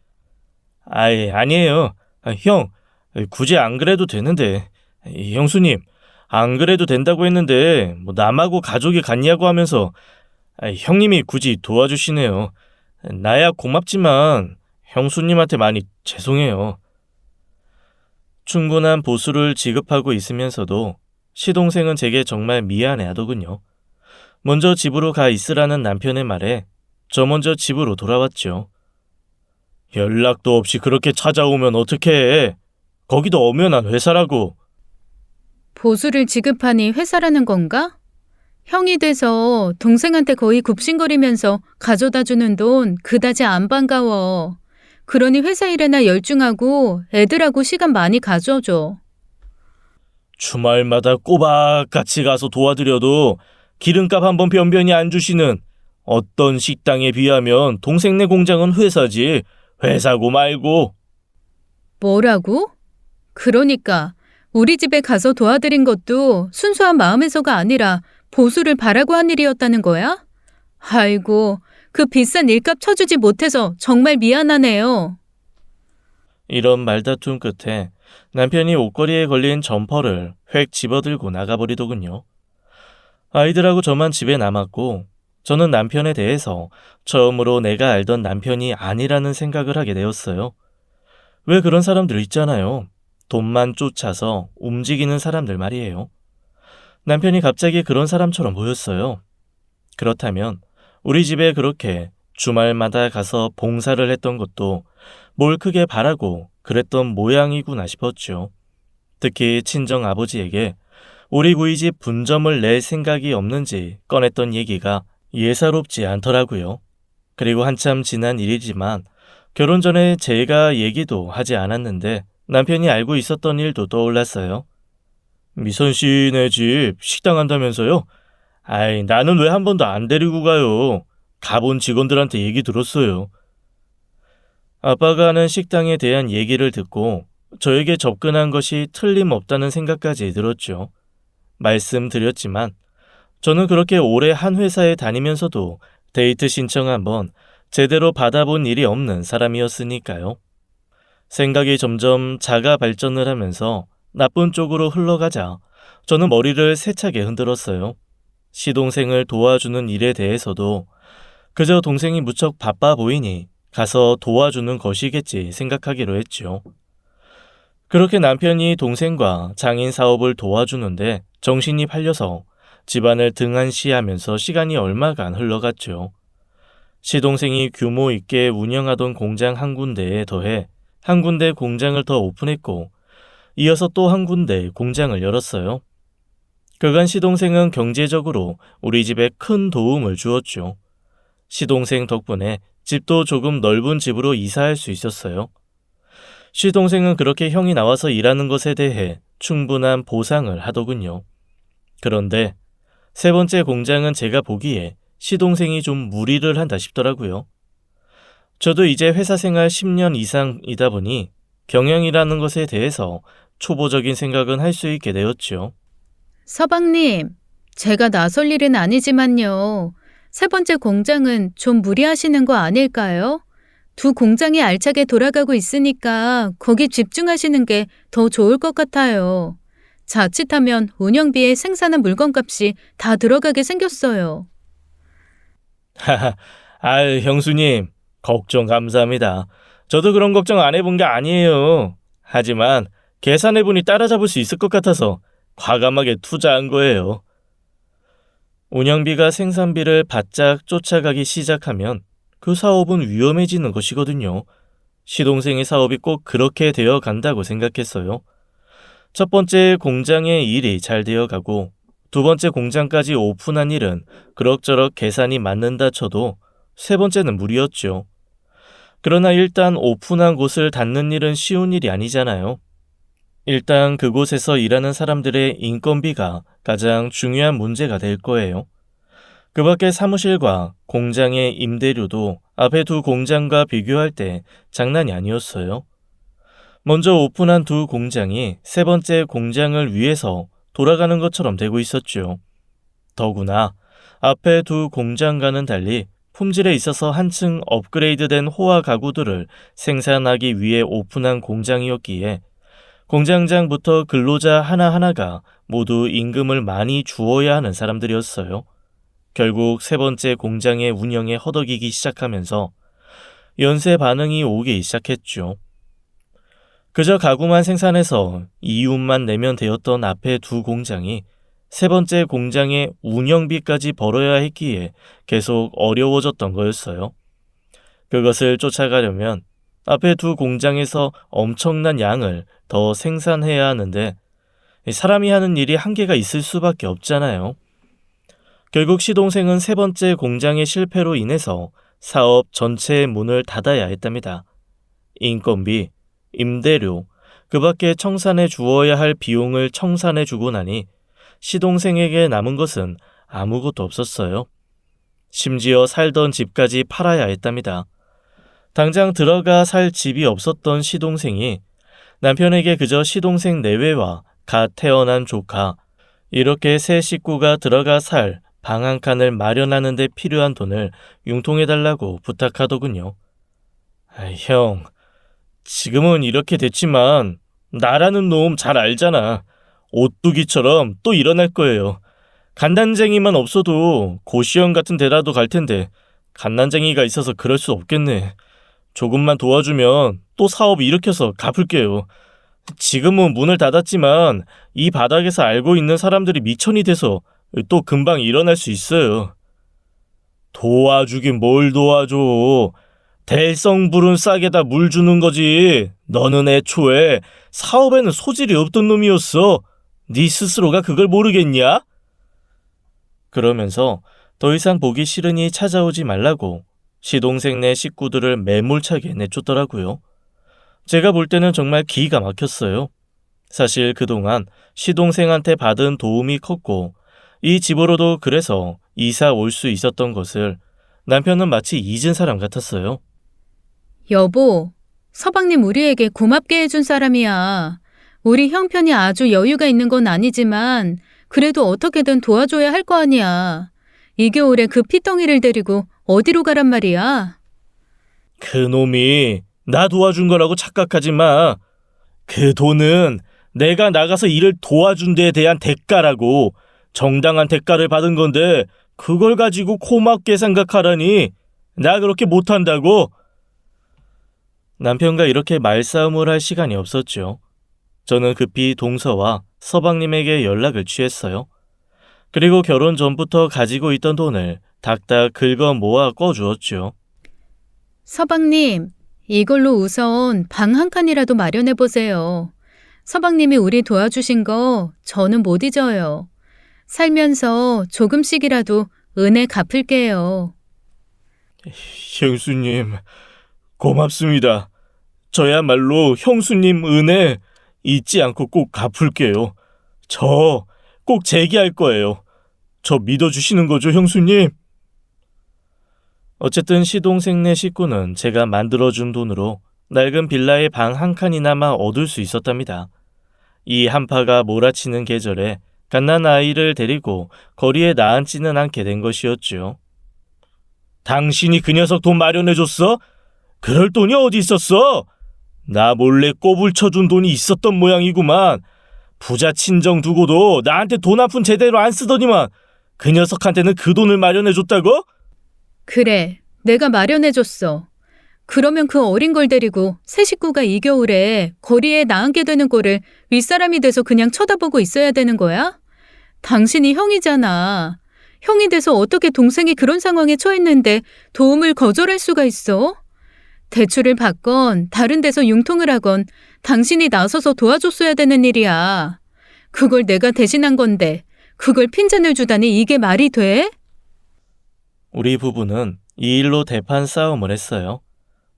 아니에요. 형, 굳이 안 그래도 되는데. 형수님, 안 그래도 된다고 했는데 뭐 남하고 가족이 같냐고 하면서 형님이 굳이 도와주시네요. 나야 고맙지만 형수님한테 많이 죄송해요. 충분한 보수를 지급하고 있으면서도 시동생은 제게 정말 미안해하더군요. 먼저 집으로 가 있으라는 남편의 말에 저 먼저 집으로 돌아왔죠. 연락도 없이 그렇게 찾아오면 어떡해. 거기도 엄연한 회사라고. 보수를 지급하니 회사라는 건가? 형이 돼서 동생한테 거의 굽신거리면서 가져다 주는 돈 그다지 안 반가워. 그러니 회사 일에나 열중하고 애들하고 시간 많이 가져줘. 주말마다 꼬박 같이 가서 도와드려도 기름값 한번 변변히 안 주시는 어떤 식당에 비하면 동생네 공장은 회사지. 회사고 말고. 뭐라고? 그러니까 우리 집에 가서 도와드린 것도 순수한 마음에서가 아니라 보수를 바라고 한 일이었다는 거야? 아이고, 그 비싼 일값 쳐주지 못해서 정말 미안하네요. 이런 말다툼 끝에 남편이 옷걸이에 걸린 점퍼를 획 집어들고 나가버리더군요. 아이들하고 저만 집에 남았고 저는 남편에 대해서 처음으로 내가 알던 남편이 아니라는 생각을 하게 되었어요. 왜 그런 사람들 있잖아요. 돈만 쫓아서 움직이는 사람들 말이에요. 남편이 갑자기 그런 사람처럼 보였어요. 그렇다면 우리 집에 그렇게 주말마다 가서 봉사를 했던 것도 뭘 크게 바라고 그랬던 모양이구나 싶었죠. 특히 친정 아버지에게 우리 구이집 분점을 낼 생각이 없는지 꺼냈던 얘기가 예사롭지 않더라고요. 그리고 한참 지난 일이지만 결혼 전에 제가 얘기도 하지 않았는데 남편이 알고 있었던 일도 떠올랐어요. 미선 씨네 집 식당 한다면서요? 나는 왜 한 번도 안 데리고 가요? 가본 직원들한테 얘기 들었어요. 아빠가 하는 식당에 대한 얘기를 듣고 저에게 접근한 것이 틀림없다는 생각까지 들었죠. 말씀드렸지만 저는 그렇게 오래 한 회사에 다니면서도 데이트 신청 한번 제대로 받아본 일이 없는 사람이었으니까요. 생각이 점점 자가 발전을 하면서 나쁜 쪽으로 흘러가자 저는 머리를 세차게 흔들었어요. 시동생을 도와주는 일에 대해서도 그저 동생이 무척 바빠 보이니 가서 도와주는 것이겠지 생각하기로 했죠. 그렇게 남편이 동생과 장인 사업을 도와주는데 정신이 팔려서 집안을 등한시하면서 시간이 얼마간 흘러갔죠. 시동생이 규모 있게 운영하던 공장 한 군데에 더해 한 군데 공장을 더 오픈했고 이어서 또 한 군데 공장을 열었어요. 그간 시동생은 경제적으로 우리 집에 큰 도움을 주었죠. 시동생 덕분에 집도 조금 넓은 집으로 이사할 수 있었어요. 시동생은 그렇게 형이 나와서 일하는 것에 대해 충분한 보상을 하더군요. 그런데 세 번째 공장은 제가 보기에 시동생이 좀 무리를 한다 싶더라고요. 저도 이제 회사 생활 10년 이상이다 보니 경영이라는 것에 대해서 초보적인 생각은 할 수 있게 되었죠. 서방님, 제가 나설 일은 아니지만요. 세 번째 공장은 좀 무리하시는 거 아닐까요? 두 공장이 알차게 돌아가고 있으니까 거기 집중하시는 게 더 좋을 것 같아요. 자칫하면 운영비에 생산한 물건값이 다 들어가게 생겼어요. 하하, 형수님, 걱정 감사합니다. 저도 그런 걱정 안 해본 게 아니에요. 하지만 계산해보니 따라잡을 수 있을 것 같아서 과감하게 투자한 거예요. 운영비가 생산비를 바짝 쫓아가기 시작하면 그 사업은 위험해지는 것이거든요. 시동생의 사업이 꼭 그렇게 되어 간다고 생각했어요. 첫 번째 공장의 일이 잘 되어가고 두 번째 공장까지 오픈한 일은 그럭저럭 계산이 맞는다 쳐도 세 번째는 무리였죠. 그러나 일단 오픈한 곳을 닫는 일은 쉬운 일이 아니잖아요. 일단 그곳에서 일하는 사람들의 인건비가 가장 중요한 문제가 될 거예요. 그 밖에 사무실과 공장의 임대료도 앞에 두 공장과 비교할 때 장난이 아니었어요. 먼저 오픈한 두 공장이 세 번째 공장을 위해서 돌아가는 것처럼 되고 있었죠. 더구나 앞에 두 공장과는 달리 품질에 있어서 한층 업그레이드된 호화 가구들을 생산하기 위해 오픈한 공장이었기에 공장장부터 근로자 하나하나가 모두 임금을 많이 주어야 하는 사람들이었어요. 결국 세 번째 공장의 운영에 허덕이기 시작하면서 연쇄 반응이 오기 시작했죠. 그저 가구만 생산해서 이윤만 내면 되었던 앞에 두 공장이 세 번째 공장의 운영비까지 벌어야 했기에 계속 어려워졌던 거였어요. 그것을 쫓아가려면 앞에 두 공장에서 엄청난 양을 더 생산해야 하는데 사람이 하는 일이 한계가 있을 수밖에 없잖아요. 결국 시동생은 세 번째 공장의 실패로 인해서 사업 전체의 문을 닫아야 했답니다. 인건비, 임대료, 그 밖에 청산해 주어야 할 비용을 청산해 주고 나니 시동생에게 남은 것은 아무것도 없었어요. 심지어 살던 집까지 팔아야 했답니다. 당장 들어가 살 집이 없었던 시동생이 남편에게 그저 시동생 내외와 갓 태어난 조카, 이렇게 세 식구가 들어가 살 방 한 칸을 마련하는 데 필요한 돈을 융통해달라고 부탁하더군요. 형, 지금은 이렇게 됐지만 나라는 놈 잘 알잖아. 오뚜기처럼 또 일어날 거예요. 갓난쟁이만 없어도 고시원 같은 데라도 갈 텐데 갓난쟁이가 있어서 그럴 수 없겠네. 조금만 도와주면 또 사업 일으켜서 갚을게요. 지금은 문을 닫았지만 이 바닥에서 알고 있는 사람들이 미천이 돼서 또 금방 일어날 수 있어요. 도와주긴 뭘 도와줘. 대성불은 싹에다 물 주는 거지. 너는 애초에 사업에는 소질이 없던 놈이었어. 네 스스로가 그걸 모르겠냐? 그러면서 더 이상 보기 싫으니 찾아오지 말라고 시동생네 식구들을 매몰차게 내쫓더라고요. 제가 볼 때는 정말 기가 막혔어요. 사실 그동안 시동생한테 받은 도움이 컸고 이 집으로도 그래서 이사 올 수 있었던 것을 남편은 마치 잊은 사람 같았어요. 여보, 서방님 우리에게 고맙게 해준 사람이야. 우리 형편이 아주 여유가 있는 건 아니지만 그래도 어떻게든 도와줘야 할 거 아니야. 이 겨울에 그 피덩이를 데리고 어디로 가란 말이야? 그놈이 나 도와준 거라고 착각하지 마. 그 돈은 내가 나가서 일을 도와준 데에 대한 대가라고. 정당한 대가를 받은 건데 그걸 가지고 고맙게 생각하라니. 나 그렇게 못한다고? 남편과 이렇게 말싸움을 할 시간이 없었죠. 저는 급히 동서와 서방님에게 연락을 취했어요. 그리고 결혼 전부터 가지고 있던 돈을 닥닥 긁어 모아 꿔주었죠. 서방님, 이걸로 우선 방 한 칸이라도 마련해 보세요. 서방님이 우리 도와주신 거 저는 못 잊어요. 살면서 조금씩이라도 은혜 갚을게요. 형수님, 고맙습니다. 저야말로 형수님 은혜 잊지 않고 꼭 갚을게요. 저 꼭 재기할 거예요. 저 믿어주시는 거죠, 형수님? 어쨌든 시동생네 식구는 제가 만들어준 돈으로 낡은 빌라의 방 한 칸이나마 얻을 수 있었답니다. 이 한파가 몰아치는 계절에 갓난 아이를 데리고 거리에 나앉지는 않게 된 것이었죠. 당신이 그 녀석 돈 마련해줬어? 그럴 돈이 어디 있었어? 나 몰래 꼬불 쳐준 돈이 있었던 모양이구만. 부자 친정 두고도 나한테 돈 한 푼 제대로 안 쓰더니만 그 녀석한테는 그 돈을 마련해줬다고? 그래, 내가 마련해줬어. 그러면 그 어린 걸 데리고 새 식구가 이 겨울에 거리에 나앉게 되는 꼴을 윗사람이 돼서 그냥 쳐다보고 있어야 되는 거야? 당신이 형이잖아. 형이 돼서 어떻게 동생이 그런 상황에 처했는데 도움을 거절할 수가 있어? 대출을 받건 다른 데서 융통을 하건 당신이 나서서 도와줬어야 되는 일이야. 그걸 내가 대신한 건데 그걸 핀잔을 주다니 이게 말이 돼? 우리 부부는 이 일로 대판 싸움을 했어요.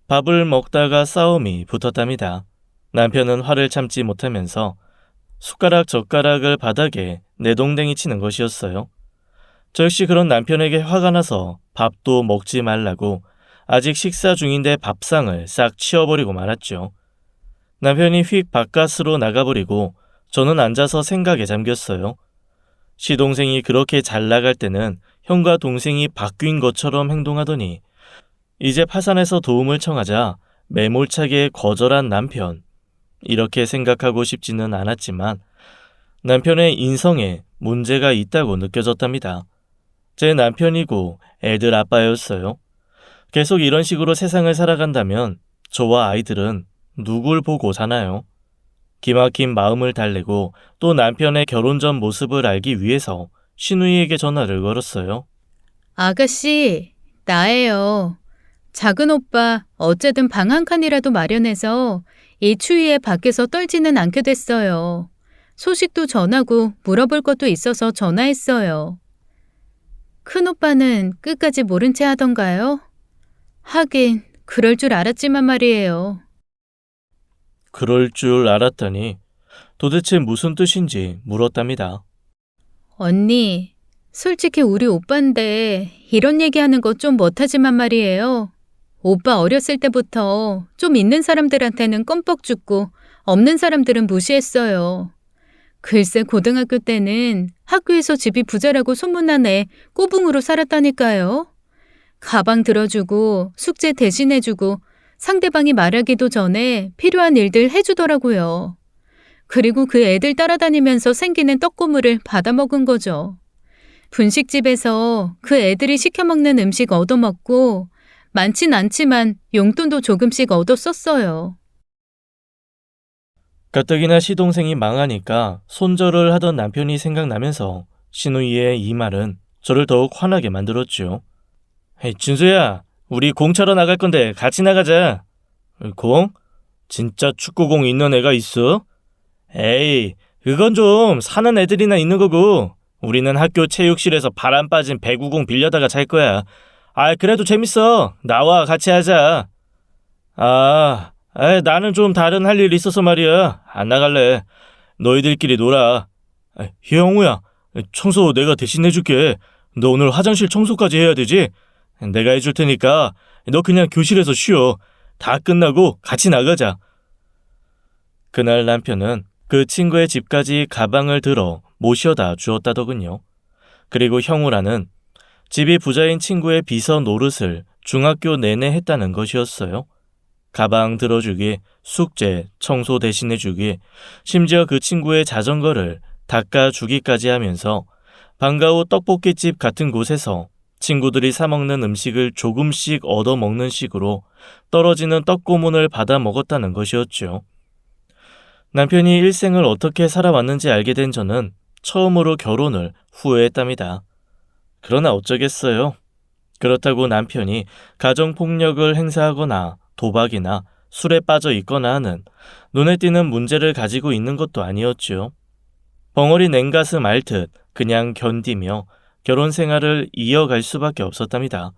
밥을 먹다가 싸움이 붙었답니다. 남편은 화를 참지 못하면서 숟가락 젓가락을 바닥에 내동댕이 치는 것이었어요. 저 역시 그런 남편에게 화가 나서 밥도 먹지 말라고 아직 식사 중인데 밥상을 싹 치워버리고 말았죠. 남편이 휙 바깥으로 나가버리고 저는 앉아서 생각에 잠겼어요. 시동생이 그렇게 잘 나갈 때는 형과 동생이 바뀐 것처럼 행동하더니 이제 파산해서 도움을 청하자 매몰차게 거절한 남편. 이렇게 생각하고 싶지는 않았지만 남편의 인성에 문제가 있다고 느껴졌답니다. 제 남편이고 애들 아빠였어요. 계속 이런 식으로 세상을 살아간다면 저와 아이들은 누굴 보고 사나요? 기막힌 마음을 달래고 또 남편의 결혼 전 모습을 알기 위해서 신우이에게 전화를 걸었어요. 아가씨, 나예요. 작은 오빠 어쨌든 방 한 칸이라도 마련해서 이 추위에 밖에서 떨지는 않게 됐어요. 소식도 전하고 물어볼 것도 있어서 전화했어요. 큰 오빠는 끝까지 모른 채 하던가요? 하긴 그럴 줄 알았지만 말이에요. 그럴 줄 알았더니 도대체 무슨 뜻인지 물었답니다. 언니, 솔직히 우리 오빠인데 이런 얘기하는 거 좀 못하지만 말이에요. 오빠 어렸을 때부터 좀 있는 사람들한테는 껌뻑 죽고 없는 사람들은 무시했어요. 글쎄 고등학교 때는 학교에서 집이 부자라고 소문난 애 꼬붕으로 살았다니까요. 가방 들어주고 숙제 대신해주고 상대방이 말하기도 전에 필요한 일들 해주더라고요. 그리고 그 애들 따라다니면서 생기는 떡고물을 받아먹은 거죠. 분식집에서 그 애들이 시켜먹는 음식 얻어먹고 많진 않지만 용돈도 조금씩 얻어 썼어요. 가뜩이나 시동생이 망하니까 손절을 하던 남편이 생각나면서 신우이의 이 말은 저를 더욱 화나게 만들었죠. 헤이, 준수야, 우리 공 차러 나갈 건데 같이 나가자. 공? 진짜 축구공 있는 애가 있어? 에이, 그건 좀 사는 애들이나 있는 거고 우리는 학교 체육실에서 바람 빠진 배구공 빌려다가 잘 거야. 아, 그래도 재밌어. 나와 같이 하자. 나는 좀 다른 할 일 있어서 말이야. 안 나갈래. 너희들끼리 놀아. 형우야, 청소 내가 대신 해줄게. 너 오늘 화장실 청소까지 해야 되지? 내가 해줄 테니까 너 그냥 교실에서 쉬어. 다 끝나고 같이 나가자. 그날 남편은 그 친구의 집까지 가방을 들어 모셔다 주었다더군요. 그리고 형우라는 집이 부자인 친구의 비서 노릇을 중학교 내내 했다는 것이었어요. 가방 들어주기, 숙제, 청소 대신해주기, 심지어 그 친구의 자전거를 닦아주기까지 하면서 방과 후 떡볶이집 같은 곳에서 친구들이 사먹는 음식을 조금씩 얻어먹는 식으로 떨어지는 떡고문을 받아 먹었다는 것이었죠. 남편이 일생을 어떻게 살아왔는지 알게 된 저는 처음으로 결혼을 후회했답니다. 그러나 어쩌겠어요. 그렇다고 남편이 가정폭력을 행사하거나 도박이나 술에 빠져 있거나 하는 눈에 띄는 문제를 가지고 있는 것도 아니었죠. 벙어리 냉가슴 앓듯 그냥 견디며 결혼 생활을 이어갈 수밖에 없었답니다.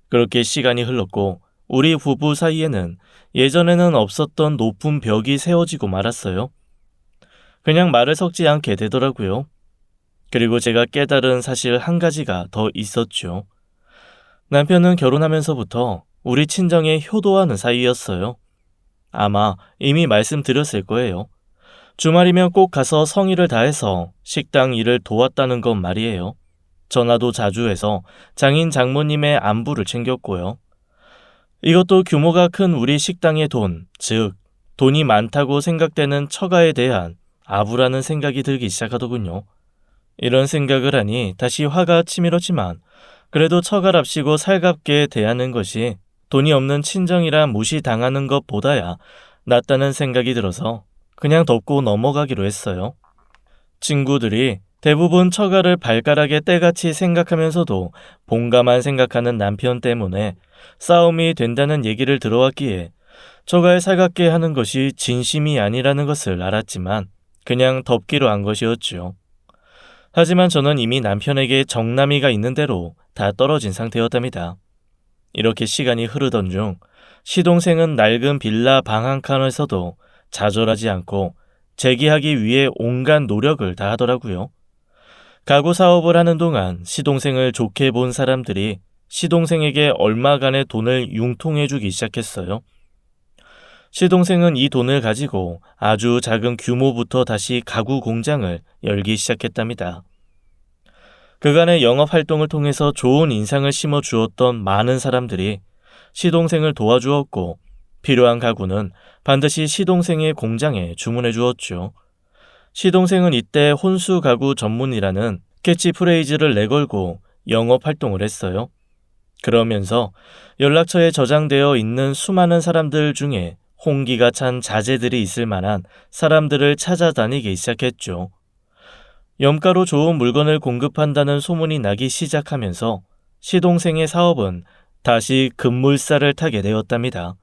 그렇게 시간이 흘렀고 우리 부부 사이에는 예전에는 없었던 높은 벽이 세워지고 말았어요. 그냥 말을 섞지 않게 되더라고요. 그리고 제가 깨달은 사실 한 가지가 더 있었죠. 남편은 결혼하면서부터 우리 친정에 효도하는 사이였어요. 아마 이미 말씀드렸을 거예요. 주말이면 꼭 가서 성의를 다해서 식당 일을 도왔다는 건 말이에요. 전화도 자주 해서 장인 장모님의 안부를 챙겼고요. 이것도 규모가 큰 우리 식당의 돈, 즉 돈이 많다고 생각되는 처가에 대한 아부라는 생각이 들기 시작하더군요. 이런 생각을 하니 다시 화가 치밀었지만 그래도 처가랍시고 살갑게 대하는 것이 돈이 없는 친정이라 무시당하는 것보다야 낫다는 생각이 들어서 그냥 덮고 넘어가기로 했어요. 친구들이 대부분 처가를 발가락에 때같이 생각하면서도 봉가만 생각하는 남편 때문에 싸움이 된다는 얘기를 들어왔기에 처가에 살갑게 하는 것이 진심이 아니라는 것을 알았지만 그냥 덮기로 한 것이었죠. 하지만 저는 이미 남편에게 정남이가 있는 대로 다 떨어진 상태였답니다. 이렇게 시간이 흐르던 중 시동생은 낡은 빌라 방 한 칸에서도 좌절하지 않고 재기하기 위해 온갖 노력을 다하더라고요. 가구 사업을 하는 동안 시동생을 좋게 본 사람들이 시동생에게 얼마간의 돈을 융통해주기 시작했어요. 시동생은 이 돈을 가지고 아주 작은 규모부터 다시 가구 공장을 열기 시작했답니다. 그간의 영업 활동을 통해서 좋은 인상을 심어주었던 많은 사람들이 시동생을 도와주었고 필요한 가구는 반드시 시동생의 공장에 주문해 주었죠. 시동생은 이때 혼수 가구 전문이라는 캐치프레이즈를 내걸고 영업 활동을 했어요. 그러면서 연락처에 저장되어 있는 수많은 사람들 중에 홍기가 찬 자재들이 있을 만한 사람들을 찾아다니기 시작했죠. 염가로 좋은 물건을 공급한다는 소문이 나기 시작하면서 시동생의 사업은 다시 급물살을 타게 되었답니다.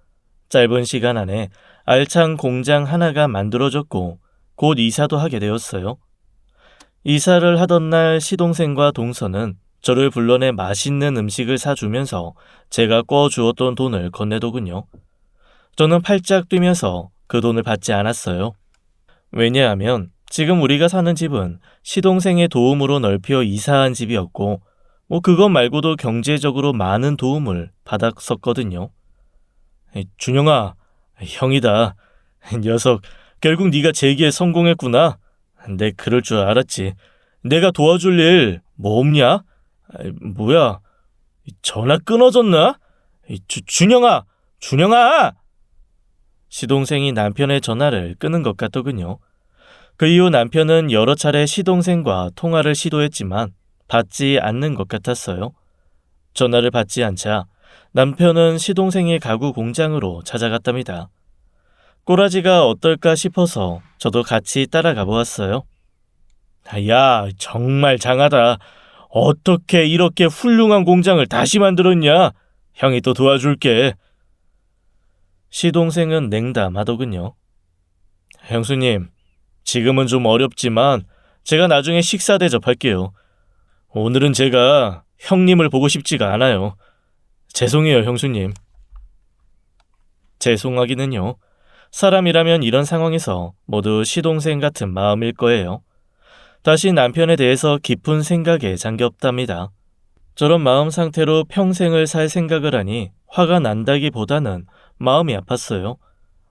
짧은 시간 안에 알찬 공장 하나가 만들어졌고 곧 이사도 하게 되었어요. 이사를 하던 날 시동생과 동서는 저를 불러내 맛있는 음식을 사주면서 제가 꿔주었던 돈을 건네더군요. 저는 팔짝 뛰면서 그 돈을 받지 않았어요. 왜냐하면 지금 우리가 사는 집은 시동생의 도움으로 넓혀 이사한 집이었고 그것 말고도 경제적으로 많은 도움을 받았었거든요. 준영아, 형이다. 녀석, 결국 네가 재기에 성공했구나. 내 그럴 줄 알았지. 내가 도와줄 일 뭐 없냐? 뭐야, 전화 끊어졌나? 준영아! 시동생이 남편의 전화를 끊은 것 같더군요. 그 이후 남편은 여러 차례 시동생과 통화를 시도했지만 받지 않는 것 같았어요. 전화를 받지 않자 남편은 시동생의 가구 공장으로 찾아갔답니다. 꼬라지가 어떨까 싶어서 저도 같이 따라가 보았어요. 야, 정말 장하다. 어떻게 이렇게 훌륭한 공장을 다시 만들었냐? 형이 또 도와줄게. 시동생은 냉담하더군요. 형수님, 지금은 좀 어렵지만 제가 나중에 식사 대접할게요. 오늘은 제가 형님을 보고 싶지가 않아요. 죄송해요, 형수님. 죄송하기는요. 사람이라면 이런 상황에서 모두 시동생 같은 마음일 거예요. 다시 남편에 대해서 깊은 생각에 잠겼답니다. 저런 마음 상태로 평생을 살 생각을 하니 화가 난다기보다는 마음이 아팠어요.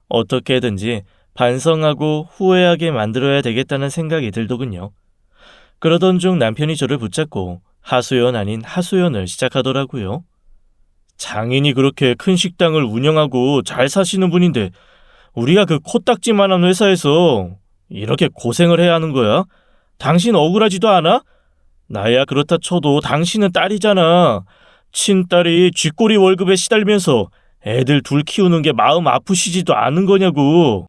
어떻게든지 반성하고 후회하게 만들어야 되겠다는 생각이 들더군요. 그러던 중 남편이 저를 붙잡고 하소연 아닌 하소연을 시작하더라고요. 장인이 그렇게 큰 식당을 운영하고 잘 사시는 분인데 우리가 그 코딱지만한 회사에서 이렇게 고생을 해야 하는 거야? 당신 억울하지도 않아? 나야 그렇다 쳐도 당신은 딸이잖아. 친딸이 쥐꼬리 월급에 시달리면서 애들 둘 키우는 게 마음 아프시지도 않은 거냐고.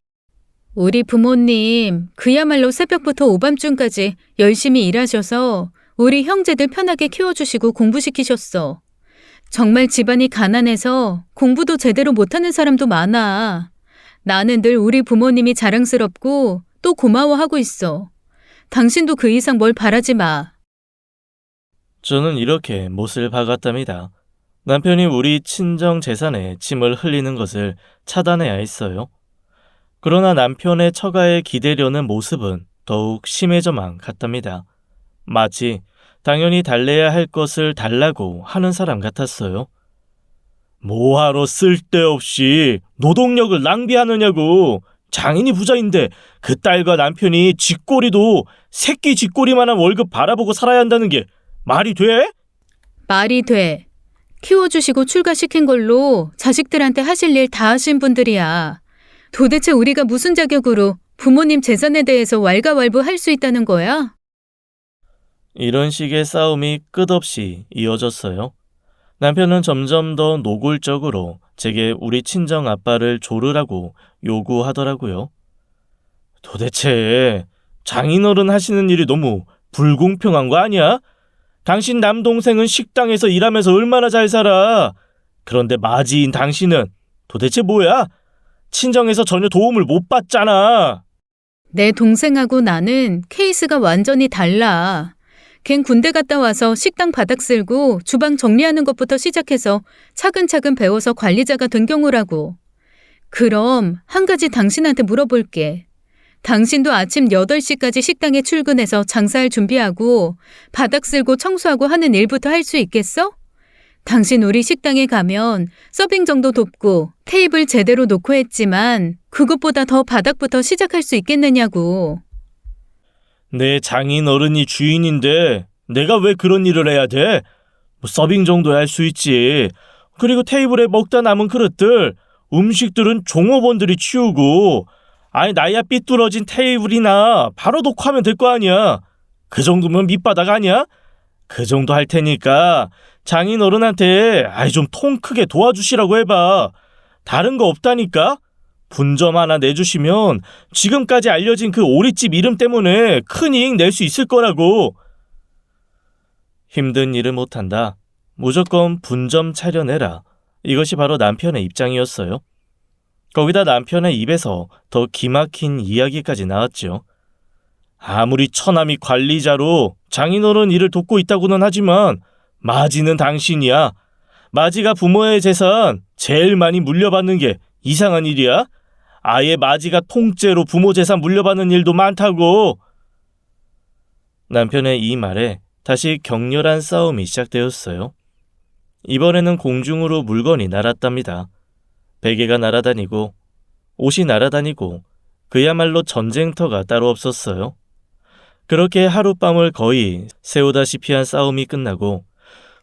우리 부모님 그야말로 새벽부터 오밤중까지 열심히 일하셔서 우리 형제들 편하게 키워주시고 공부시키셨어. 정말 집안이 가난해서 공부도 제대로 못하는 사람도 많아. 나는 늘 우리 부모님이 자랑스럽고 또 고마워하고 있어. 당신도 그 이상 뭘 바라지 마. 저는 이렇게 못을 박았답니다. 남편이 우리 친정 재산에 침을 흘리는 것을 차단해야 했어요. 그러나 남편의 처가에 기대려는 모습은 더욱 심해져만 갔답니다. 마치 당연히 달래야 할 것을 달라고 하는 사람 같았어요. 뭐하러 쓸데없이 노동력을 낭비하느냐고. 장인이 부자인데 그 딸과 남편이 쥐꼬리도 새끼 쥐꼬리만한 월급 바라보고 살아야 한다는 게 말이 돼? 말이 돼. 키워주시고 출가시킨 걸로 자식들한테 하실 일 다 하신 분들이야. 도대체 우리가 무슨 자격으로 부모님 재산에 대해서 왈가왈부할 수 있다는 거야? 이런 식의 싸움이 끝없이 이어졌어요. 남편은 점점 더 노골적으로 제게 우리 친정 아빠를 조르라고 요구하더라고요. 도대체 장인어른 하시는 일이 너무 불공평한 거 아니야? 당신 남동생은 식당에서 일하면서 얼마나 잘 살아. 그런데 마지인 당신은 도대체 뭐야? 친정에서 전혀 도움을 못 받잖아. 내 동생하고 나는 케이스가 완전히 달라. 걘 군대 갔다 와서 식당 바닥 쓸고 주방 정리하는 것부터 시작해서 차근차근 배워서 관리자가 된 경우라고. 그럼 한 가지 당신한테 물어볼게. 당신도 아침 8시까지 식당에 출근해서 장사할 준비하고 바닥 쓸고 청소하고 하는 일부터 할 수 있겠어? 당신 우리 식당에 가면 서빙 정도 돕고 테이블 제대로 놓고 했지만 그것보다 더 바닥부터 시작할 수 있겠느냐고. 내 장인 어른이 주인인데 내가 왜 그런 일을 해야 돼? 뭐 서빙 정도야 할 수 있지. 그리고 테이블에 먹다 남은 그릇들, 음식들은 종업원들이 치우고, 아니 나야 삐뚤어진 테이블이나 바로 녹화하면 될 거 아니야. 그 정도면 밑바닥 아니야? 그 정도 할 테니까 장인 어른한테 좀 통 크게 도와주시라고 해봐. 다른 거 없다니까? 분점 하나 내주시면 지금까지 알려진 그 오리집 이름 때문에 큰 이익 낼 수 있을 거라고. 힘든 일을 못한다. 무조건 분점 차려내라. 이것이 바로 남편의 입장이었어요. 거기다 남편의 입에서 더 기막힌 이야기까지 나왔죠. 아무리 처남이 관리자로 장인어른 일을 돕고 있다고는 하지만 마지는 당신이야. 마지가 부모의 재산 제일 많이 물려받는 게 이상한 일이야? 아예 마지가 통째로 부모 재산 물려받는 일도 많다고. 남편의 이 말에 다시 격렬한 싸움이 시작되었어요. 이번에는 공중으로 물건이 날았답니다. 베개가 날아다니고 옷이 날아다니고 그야말로 전쟁터가 따로 없었어요. 그렇게 하룻밤을 거의 새우다시피 한 싸움이 끝나고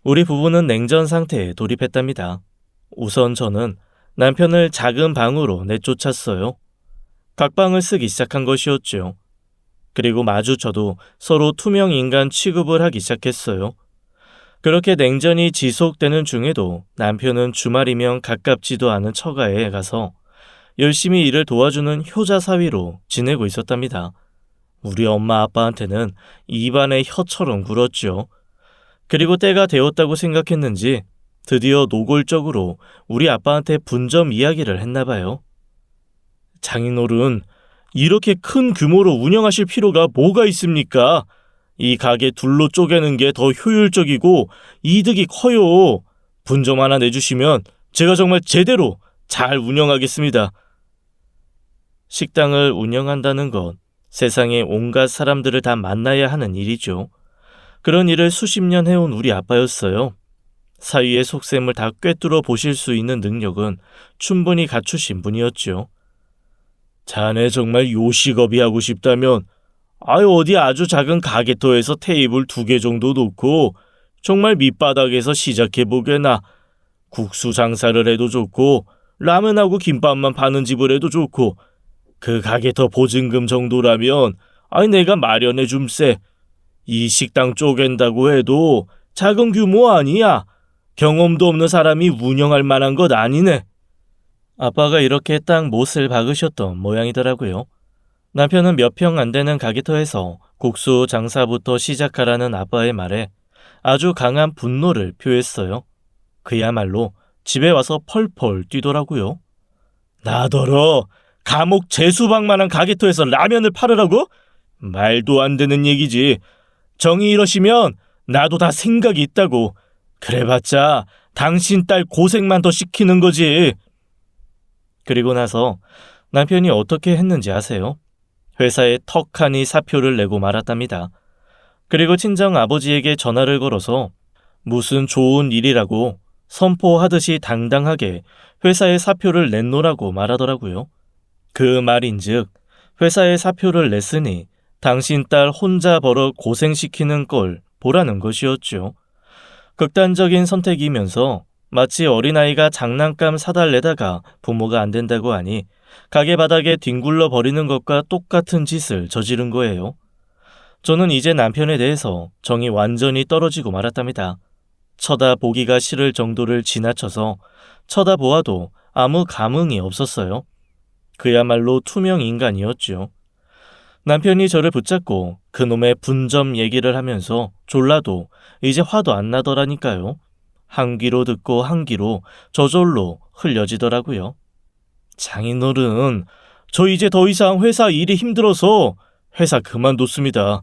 우리 부부는 냉전 상태에 돌입했답니다. 우선 저는 남편을 작은 방으로 내쫓았어요. 각방을 쓰기 시작한 것이었죠. 그리고 마주쳐도 서로 투명 인간 취급을 하기 시작했어요. 그렇게 냉전이 지속되는 중에도 남편은 주말이면 가깝지도 않은 처가에 가서 열심히 일을 도와주는 효자 사위로 지내고 있었답니다. 우리 엄마 아빠한테는 입안에 혀처럼 굴었죠. 그리고 때가 되었다고 생각했는지 드디어 노골적으로 우리 아빠한테 분점 이야기를 했나 봐요. 장인어른, 이렇게 큰 규모로 운영하실 필요가 뭐가 있습니까? 이 가게 둘로 쪼개는 게 더 효율적이고 이득이 커요. 분점 하나 내주시면 제가 정말 제대로 잘 운영하겠습니다. 식당을 운영한다는 것, 세상에 온갖 사람들을 다 만나야 하는 일이죠. 그런 일을 수십 년 해온 우리 아빠였어요. 사위의 속셈을 다 꿰뚫어 보실 수 있는 능력은 충분히 갖추신 분이었죠. 자네 정말 요식업이 하고 싶다면 어디 아주 작은 가게터에서 테이블 2개 정도 놓고 정말 밑바닥에서 시작해보게나. 국수 장사를 해도 좋고 라면하고 김밥만 파는 집을 해도 좋고 그 가게터 보증금 정도라면 내가 마련해 줌세. 이 식당 쪼갠다고 해도 작은 규모 아니야. 경험도 없는 사람이 운영할 만한 것 아니네. 아빠가 이렇게 딱 못을 박으셨던 모양이더라고요. 남편은 몇 평 안 되는 가게터에서 국수 장사부터 시작하라는 아빠의 말에 아주 강한 분노를 표했어요. 그야말로 집에 와서 펄펄 뛰더라고요. 나더러 감옥 제수방만한 가게터에서 라면을 팔으라고? 말도 안 되는 얘기지. 정이 이러시면 나도 다 생각이 있다고. 그래봤자 당신 딸 고생만 더 시키는 거지. 그리고 나서 남편이 어떻게 했는지 아세요? 회사에 턱하니 사표를 내고 말았답니다. 그리고 친정 아버지에게 전화를 걸어서 무슨 좋은 일이라고 선포하듯이 당당하게 회사에 사표를 냈노라고 말하더라고요. 그 말인즉 회사에 사표를 냈으니 당신 딸 혼자 벌어 고생시키는 걸 보라는 것이었죠. 극단적인 선택이면서 마치 어린아이가 장난감 사달래다가 부모가 안 된다고 하니 가게 바닥에 뒹굴러 버리는 것과 똑같은 짓을 저지른 거예요. 저는 이제 남편에 대해서 정이 완전히 떨어지고 말았답니다. 쳐다보기가 싫을 정도를 지나쳐서 쳐다보아도 아무 감흥이 없었어요. 그야말로 투명 인간이었죠. 남편이 저를 붙잡고 그놈의 분점 얘기를 하면서 졸라도 이제 화도 안 나더라니까요. 한 귀로 듣고 한 귀로 저절로 흘려지더라고요. 장인어른, 저 이제 더 이상 회사 일이 힘들어서 회사 그만뒀습니다.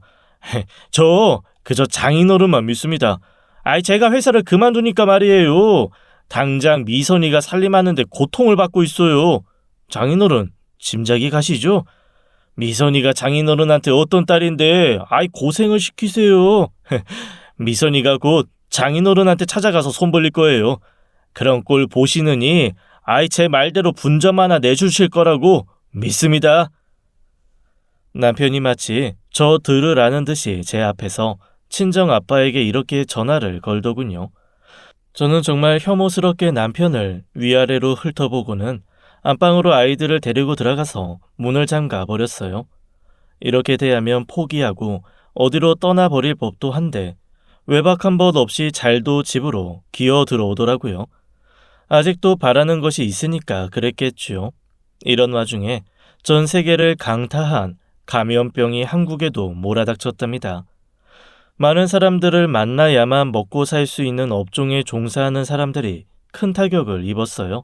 저 그저 장인어른만 믿습니다. 제가 회사를 그만두니까 말이에요. 당장 미선이가 살림하는데 고통을 받고 있어요. 장인어른, 짐작이 가시죠? 미선이가 장인어른한테 어떤 딸인데 고생을 시키세요. 미선이가 곧 장인어른한테 찾아가서 손 벌릴 거예요. 그런 꼴 보시느니 제 말대로 분점 하나 내주실 거라고 믿습니다. 남편이 마치 저 들으라는 듯이 제 앞에서 친정 아빠에게 이렇게 전화를 걸더군요. 저는 정말 혐오스럽게 남편을 위아래로 훑어보고는 안방으로 아이들을 데리고 들어가서 문을 잠가 버렸어요. 이렇게 대하면 포기하고 어디로 떠나버릴 법도 한데 외박 한 번 없이 잘도 집으로 기어 들어오더라고요. 아직도 바라는 것이 있으니까 그랬겠지요. 이런 와중에 전 세계를 강타한 감염병이 한국에도 몰아닥쳤답니다. 많은 사람들을 만나야만 먹고 살 수 있는 업종에 종사하는 사람들이 큰 타격을 입었어요.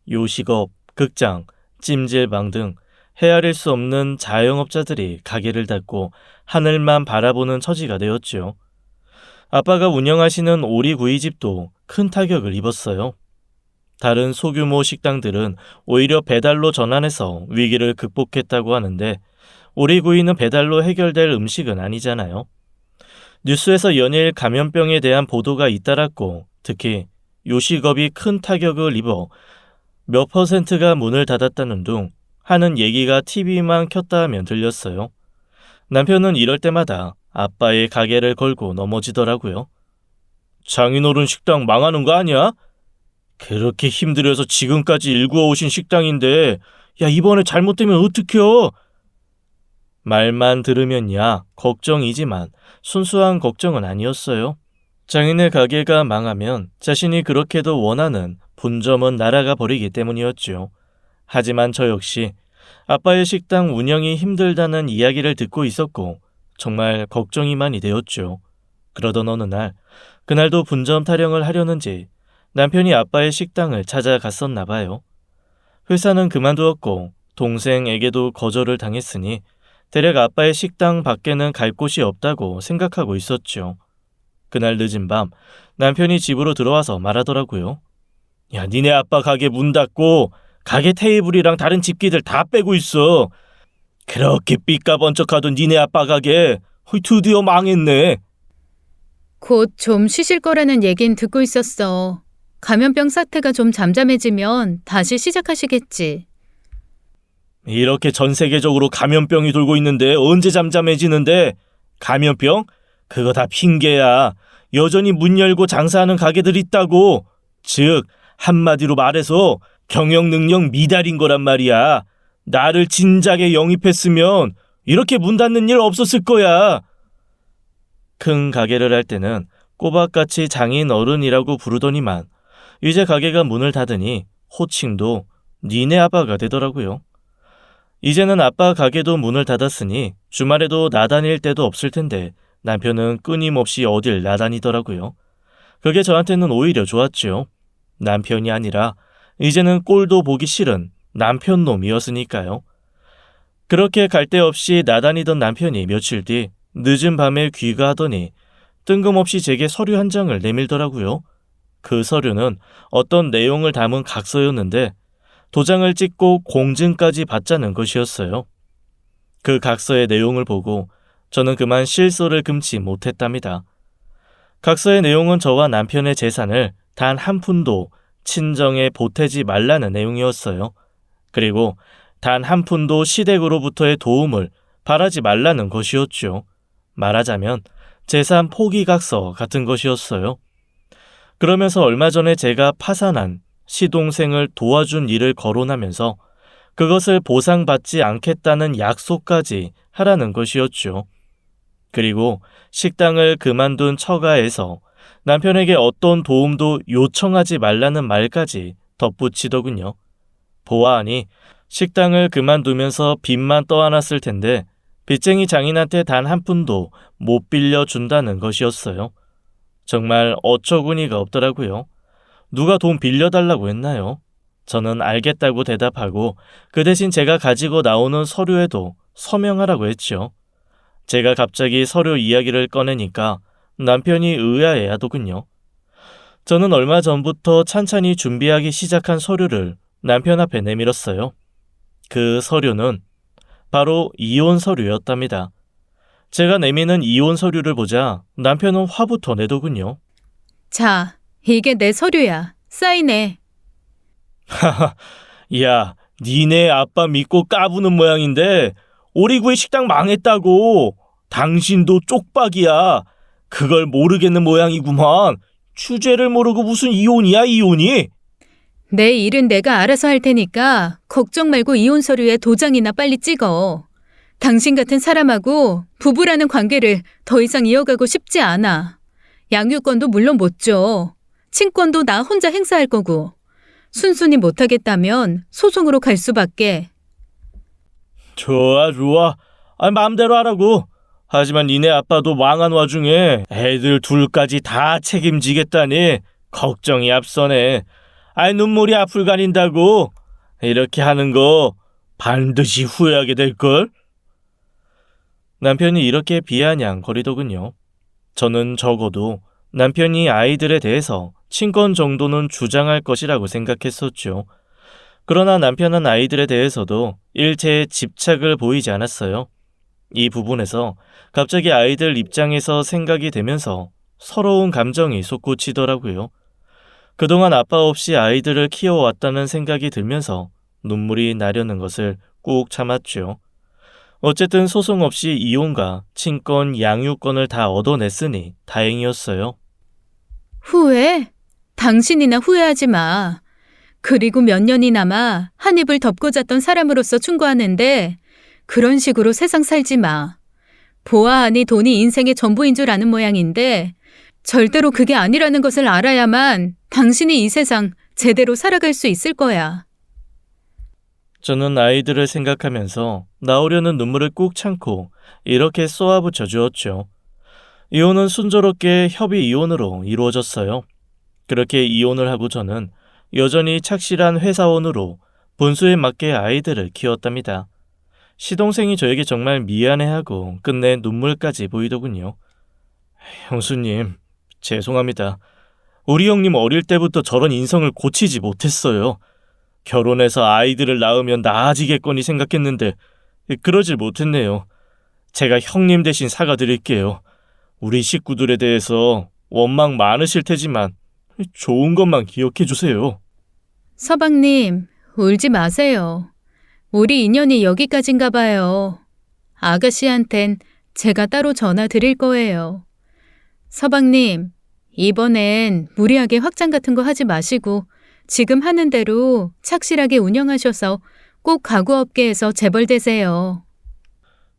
요식업, 극장, 찜질방 등 헤아릴 수 없는 자영업자들이 가게를 닫고 하늘만 바라보는 처지가 되었지요. 아빠가 운영하시는 오리구이집도 큰 타격을 입었어요. 다른 소규모 식당들은 오히려 배달로 전환해서 위기를 극복했다고 하는데 오리구이는 배달로 해결될 음식은 아니잖아요. 뉴스에서 연일 감염병에 대한 보도가 잇따랐고 특히 요식업이 큰 타격을 입어 몇 퍼센트가 문을 닫았다는 둥 하는 얘기가 TV만 켰다 하면 들렸어요. 남편은 이럴 때마다 아빠의 가게를 걸고 넘어지더라고요. 장인어른 식당 망하는 거 아니야? 그렇게 힘들어서 지금까지 일구어 오신 식당인데 야 이번에 잘못되면 어떡해요? 말만 들으면야 걱정이지만 순수한 걱정은 아니었어요. 장인의 가게가 망하면 자신이 그렇게도 원하는 분점은 날아가 버리기 때문이었죠. 하지만 저 역시 아빠의 식당 운영이 힘들다는 이야기를 듣고 있었고 정말 걱정이 많이 되었죠. 그러던 어느 날, 그날도 분점 타령을 하려는지 남편이 아빠의 식당을 찾아갔었나 봐요. 회사는 그만두었고 동생에게도 거절을 당했으니 대략 아빠의 식당 밖에는 갈 곳이 없다고 생각하고 있었죠. 그날 늦은 밤 남편이 집으로 들어와서 말하더라고요. 야, 니네 아빠 가게 문 닫고 가게 테이블이랑 다른 집기들 다 빼고 있어. 그렇게 삐까번쩍하던 니네 아빠 가게 드디어 망했네. 곧 좀 쉬실 거라는 얘긴 듣고 있었어. 감염병 사태가 좀 잠잠해지면 다시 시작하시겠지. 이렇게 전 세계적으로 감염병이 돌고 있는데 언제 잠잠해지는데? 감염병? 그거 다 핑계야. 여전히 문 열고 장사하는 가게들 있다고. 즉 한마디로 말해서 경영 능력 미달인 거란 말이야. 나를 진작에 영입했으면 이렇게 문 닫는 일 없었을 거야. 큰 가게를 할 때는 꼬박같이 장인 어른이라고 부르더니만 이제 가게가 문을 닫으니 호칭도 니네 아빠가 되더라고요. 이제는 아빠 가게도 문을 닫았으니 주말에도 나다닐 때도 없을 텐데 남편은 끊임없이 어딜 나다니더라고요. 그게 저한테는 오히려 좋았죠. 남편이 아니라 이제는 꼴도 보기 싫은 남편 놈이었으니까요. 그렇게 갈 데 없이 나다니던 남편이 며칠 뒤 늦은 밤에 귀가하더니 뜬금없이 제게 서류 한 장을 내밀더라고요. 그 서류는 어떤 내용을 담은 각서였는데 도장을 찍고 공증까지 받자는 것이었어요. 그 각서의 내용을 보고 저는 그만 실소를 금치 못했답니다. 각서의 내용은 저와 남편의 재산을 단 한 푼도 친정에 보태지 말라는 내용이었어요. 그리고 단 한 푼도 시댁으로부터의 도움을 바라지 말라는 것이었죠. 말하자면 재산 포기 각서 같은 것이었어요. 그러면서 얼마 전에 제가 파산한 시동생을 도와준 일을 거론하면서 그것을 보상받지 않겠다는 약속까지 하라는 것이었죠. 그리고 식당을 그만둔 처가에서 남편에게 어떤 도움도 요청하지 말라는 말까지 덧붙이더군요. 보아하니 식당을 그만두면서 빚만 떠안았을 텐데 빚쟁이 장인한테 단 한 푼도 못 빌려준다는 것이었어요. 정말 어처구니가 없더라고요. 누가 돈 빌려달라고 했나요? 저는 알겠다고 대답하고 그 대신 제가 가지고 나오는 서류에도 서명하라고 했죠. 제가 갑자기 서류 이야기를 꺼내니까 남편이 의아해하더군요. 저는 얼마 전부터 찬찬히 준비하기 시작한 서류를 남편 앞에 내밀었어요. 그 서류는 바로 이혼 서류였답니다. 제가 내미는 이혼 서류를 보자 남편은 화부터 내더군요. 자, 이게 내 서류야. 사인해. 하하, 야, 니네 아빠 믿고 까부는 모양인데 오리구이 식당 망했다고. 당신도 쪽박이야. 그걸 모르겠는 모양이구만. 주제를 모르고 무슨 이혼이야, 이혼이? 내 일은 내가 알아서 할 테니까 걱정 말고 이혼 서류에 도장이나 빨리 찍어. 당신 같은 사람하고 부부라는 관계를 더 이상 이어가고 싶지 않아. 양육권도 물론 못 줘. 친권도 나 혼자 행사할 거고. 순순히 못하겠다면 소송으로 갈 수밖에. 좋아, 좋아. 마음대로 하라고. 하지만 니네 아빠도 망한 와중에 애들 둘까지 다 책임지겠다니 걱정이 앞서네. 눈물이 앞을 가린다고. 이렇게 하는 거 반드시 후회하게 될걸? 남편이 이렇게 비아냥거리더군요. 저는 적어도 남편이 아이들에 대해서 친권 정도는 주장할 것이라고 생각했었죠. 그러나 남편은 아이들에 대해서도 일체의 집착을 보이지 않았어요. 이 부분에서 갑자기 아이들 입장에서 생각이 되면서 서러운 감정이 솟구치더라고요. 그동안 아빠 없이 아이들을 키워왔다는 생각이 들면서 눈물이 나려는 것을 꾹 참았죠. 어쨌든 소송 없이 이혼과 친권, 양육권을 다 얻어냈으니 다행이었어요. 후회? 당신이나 후회하지 마. 그리고 몇 년이나마 한 입을 덮고 잤던 사람으로서 충고하는데 그런 식으로 세상 살지 마. 보아하니 돈이 인생의 전부인 줄 아는 모양인데 절대로 그게 아니라는 것을 알아야만 당신이 이 세상 제대로 살아갈 수 있을 거야. 저는 아이들을 생각하면서 나오려는 눈물을 꾹 참고 이렇게 쏘아붙여 주었죠. 이혼은 순조롭게 협의 이혼으로 이루어졌어요. 그렇게 이혼을 하고 저는 여전히 착실한 회사원으로 분수에 맞게 아이들을 키웠답니다. 시동생이 저에게 정말 미안해하고 끝내 눈물까지 보이더군요. 형수님, 죄송합니다. 우리 형님 어릴 때부터 저런 인성을 고치지 못했어요. 결혼해서 아이들을 낳으면 나아지겠거니 생각했는데 그러질 못했네요. 제가 형님 대신 사과드릴게요. 우리 식구들에 대해서 원망 많으실 테지만 좋은 것만 기억해 주세요. 서방님, 울지 마세요. 우리 인연이 여기까지인가 봐요. 아가씨한텐 제가 따로 전화 드릴 거예요. 서방님, 이번엔 무리하게 확장 같은 거 하지 마시고 지금 하는 대로 착실하게 운영하셔서 꼭 가구업계에서 재벌되세요.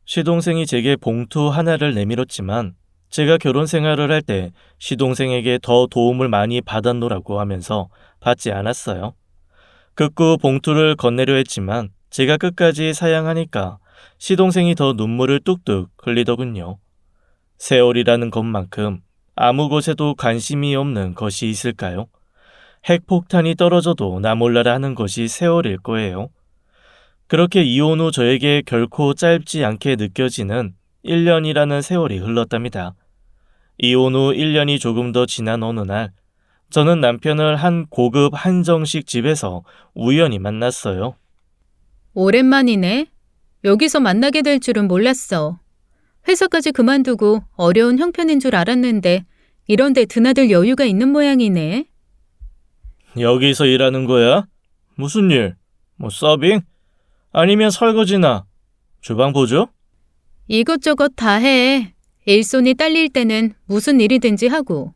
시동생이 제게 봉투 하나를 내밀었지만 제가 결혼 생활을 할 때 시동생에게 더 도움을 많이 받았노라고 하면서 받지 않았어요. 극구 봉투를 건네려 했지만 제가 끝까지 사양하니까 시동생이 더 눈물을 뚝뚝 흘리더군요. 세월이라는 것만큼 아무 곳에도 관심이 없는 것이 있을까요? 핵폭탄이 떨어져도 나 몰라라 하는 것이 세월일 거예요. 그렇게 이혼 후 저에게 결코 짧지 않게 느껴지는 1년이라는 세월이 흘렀답니다. 이혼 후 1년이 조금 더 지난 어느 날, 저는 남편을 한 고급 한정식 집에서 우연히 만났어요. 오랜만이네. 여기서 만나게 될 줄은 몰랐어. 회사까지 그만두고 어려운 형편인 줄 알았는데 이런 데 드나들 여유가 있는 모양이네. 여기서 일하는 거야? 무슨 일? 서빙? 아니면 설거지나 주방 보조? 이것저것 다 해. 일손이 딸릴 때는 무슨 일이든지 하고.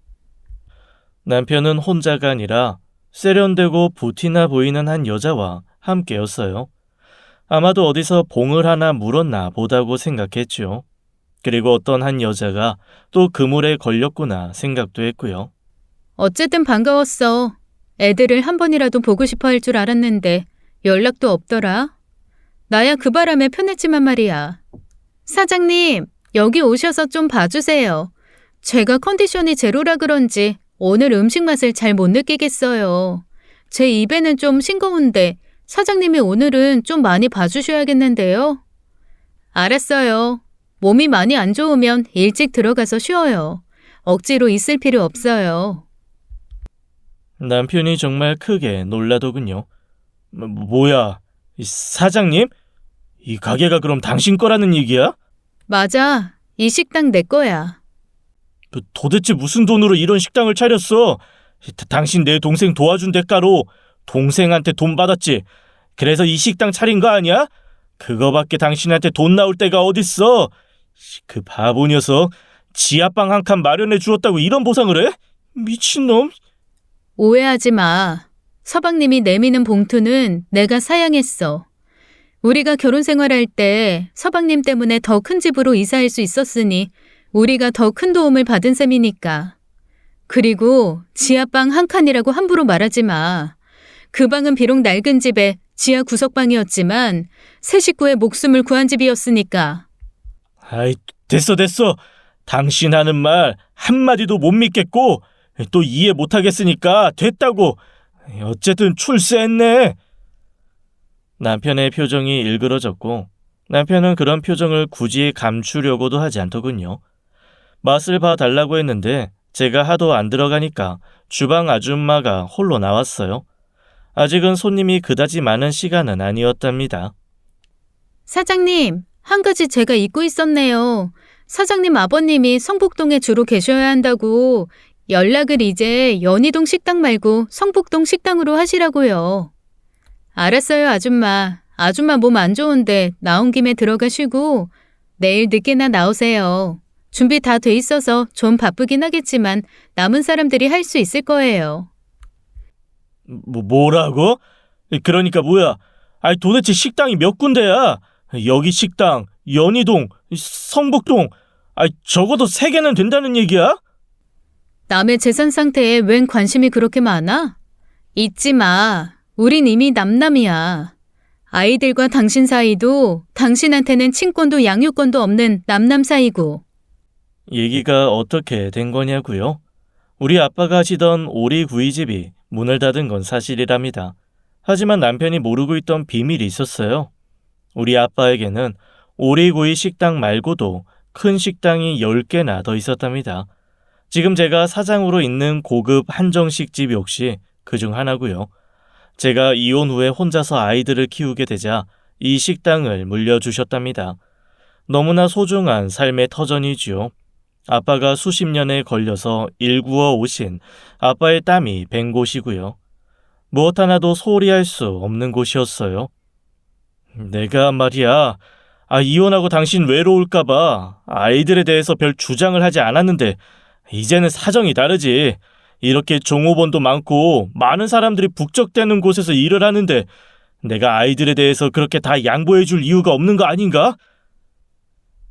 남편은 혼자가 아니라 세련되고 부티나 보이는 한 여자와 함께였어요. 아마도 어디서 봉을 하나 물었나 보다고 생각했죠. 그리고 어떤 한 여자가 또 그물에 걸렸구나 생각도 했고요. 어쨌든 반가웠어. 애들을 한 번이라도 보고 싶어 할 줄 알았는데 연락도 없더라. 나야 그 바람에 편했지만 말이야. 사장님, 여기 오셔서 좀 봐주세요. 제가 컨디션이 제로라 그런지 오늘 음식 맛을 잘 못 느끼겠어요. 제 입에는 좀 싱거운데 사장님이 오늘은 좀 많이 봐주셔야겠는데요. 알았어요. 몸이 많이 안 좋으면 일찍 들어가서 쉬어요. 억지로 있을 필요 없어요. 남편이 정말 크게 놀라더군요. 뭐야, 사장님? 이 가게가 그럼 당신 거라는 얘기야? 맞아. 이 식당 내 거야. 도대체 무슨 돈으로 이런 식당을 차렸어? 당신 내 동생 도와준 대가로 동생한테 돈 받았지. 그래서 이 식당 차린 거 아니야? 그거밖에 당신한테 돈 나올 데가 어딨어? 그 바보 녀석. 지하방 한 칸 마련해 주었다고 이런 보상을 해? 미친놈. 오해하지 마. 서방님이 내미는 봉투는 내가 사양했어. 우리가 결혼 생활할 때 서방님 때문에 더 큰 집으로 이사할 수 있었으니 우리가 더 큰 도움을 받은 셈이니까. 그리고 지하방 한 칸이라고 함부로 말하지 마. 그 방은 비록 낡은 집에 지하 구석방이었지만 새 식구의 목숨을 구한 집이었으니까. 아이, 됐어. 당신 하는 말 한마디도 못 믿겠고 또 이해 못하겠으니까 됐다고. 어쨌든 출세했네. 남편의 표정이 일그러졌고 남편은 그런 표정을 굳이 감추려고도 하지 않더군요. 맛을 봐달라고 했는데 제가 하도 안 들어가니까 주방 아줌마가 홀로 나왔어요. 아직은 손님이 그다지 많은 시간은 아니었답니다. 사장님, 한 가지 제가 잊고 있었네요. 사장님 아버님이 성북동에 주로 계셔야 한다고 연락을 이제 연희동 식당 말고 성북동 식당으로 하시라고요. 알았어요, 아줌마. 아줌마 몸 안 좋은데 나온 김에 들어가 쉬고 내일 늦게나 나오세요. 준비 다 돼 있어서 좀 바쁘긴 하겠지만 남은 사람들이 할 수 있을 거예요. 뭐라고? 그러니까 뭐야? 아니 도대체 식당이 몇 군데야? 여기 식당, 연희동, 성북동, 적어도 3개는 된다는 얘기야? 남의 재산 상태에 웬 관심이 그렇게 많아? 잊지 마. 우린 이미 남남이야. 아이들과 당신 사이도 당신한테는 친권도 양육권도 없는 남남 사이고. 얘기가 어떻게 된 거냐고요? 우리 아빠가 하시던 오리구이집이 문을 닫은 건 사실이랍니다. 하지만 남편이 모르고 있던 비밀이 있었어요. 우리 아빠에게는 오리구이 식당 말고도 큰 식당이 10개나 더 있었답니다. 지금 제가 사장으로 있는 고급 한정식 집 역시 그중 하나고요. 제가 이혼 후에 혼자서 아이들을 키우게 되자 이 식당을 물려주셨답니다. 너무나 소중한 삶의 터전이지요. 아빠가 수십 년에 걸려서 일구어 오신 아빠의 땀이 밴 곳이고요. 무엇 하나도 소홀히 할 수 없는 곳이었어요. 내가 말이야, 이혼하고 당신 외로울까봐 아이들에 대해서 별 주장을 하지 않았는데 이제는 사정이 다르지. 이렇게 종업원도 많고 많은 사람들이 북적대는 곳에서 일을 하는데 내가 아이들에 대해서 그렇게 다 양보해 줄 이유가 없는 거 아닌가?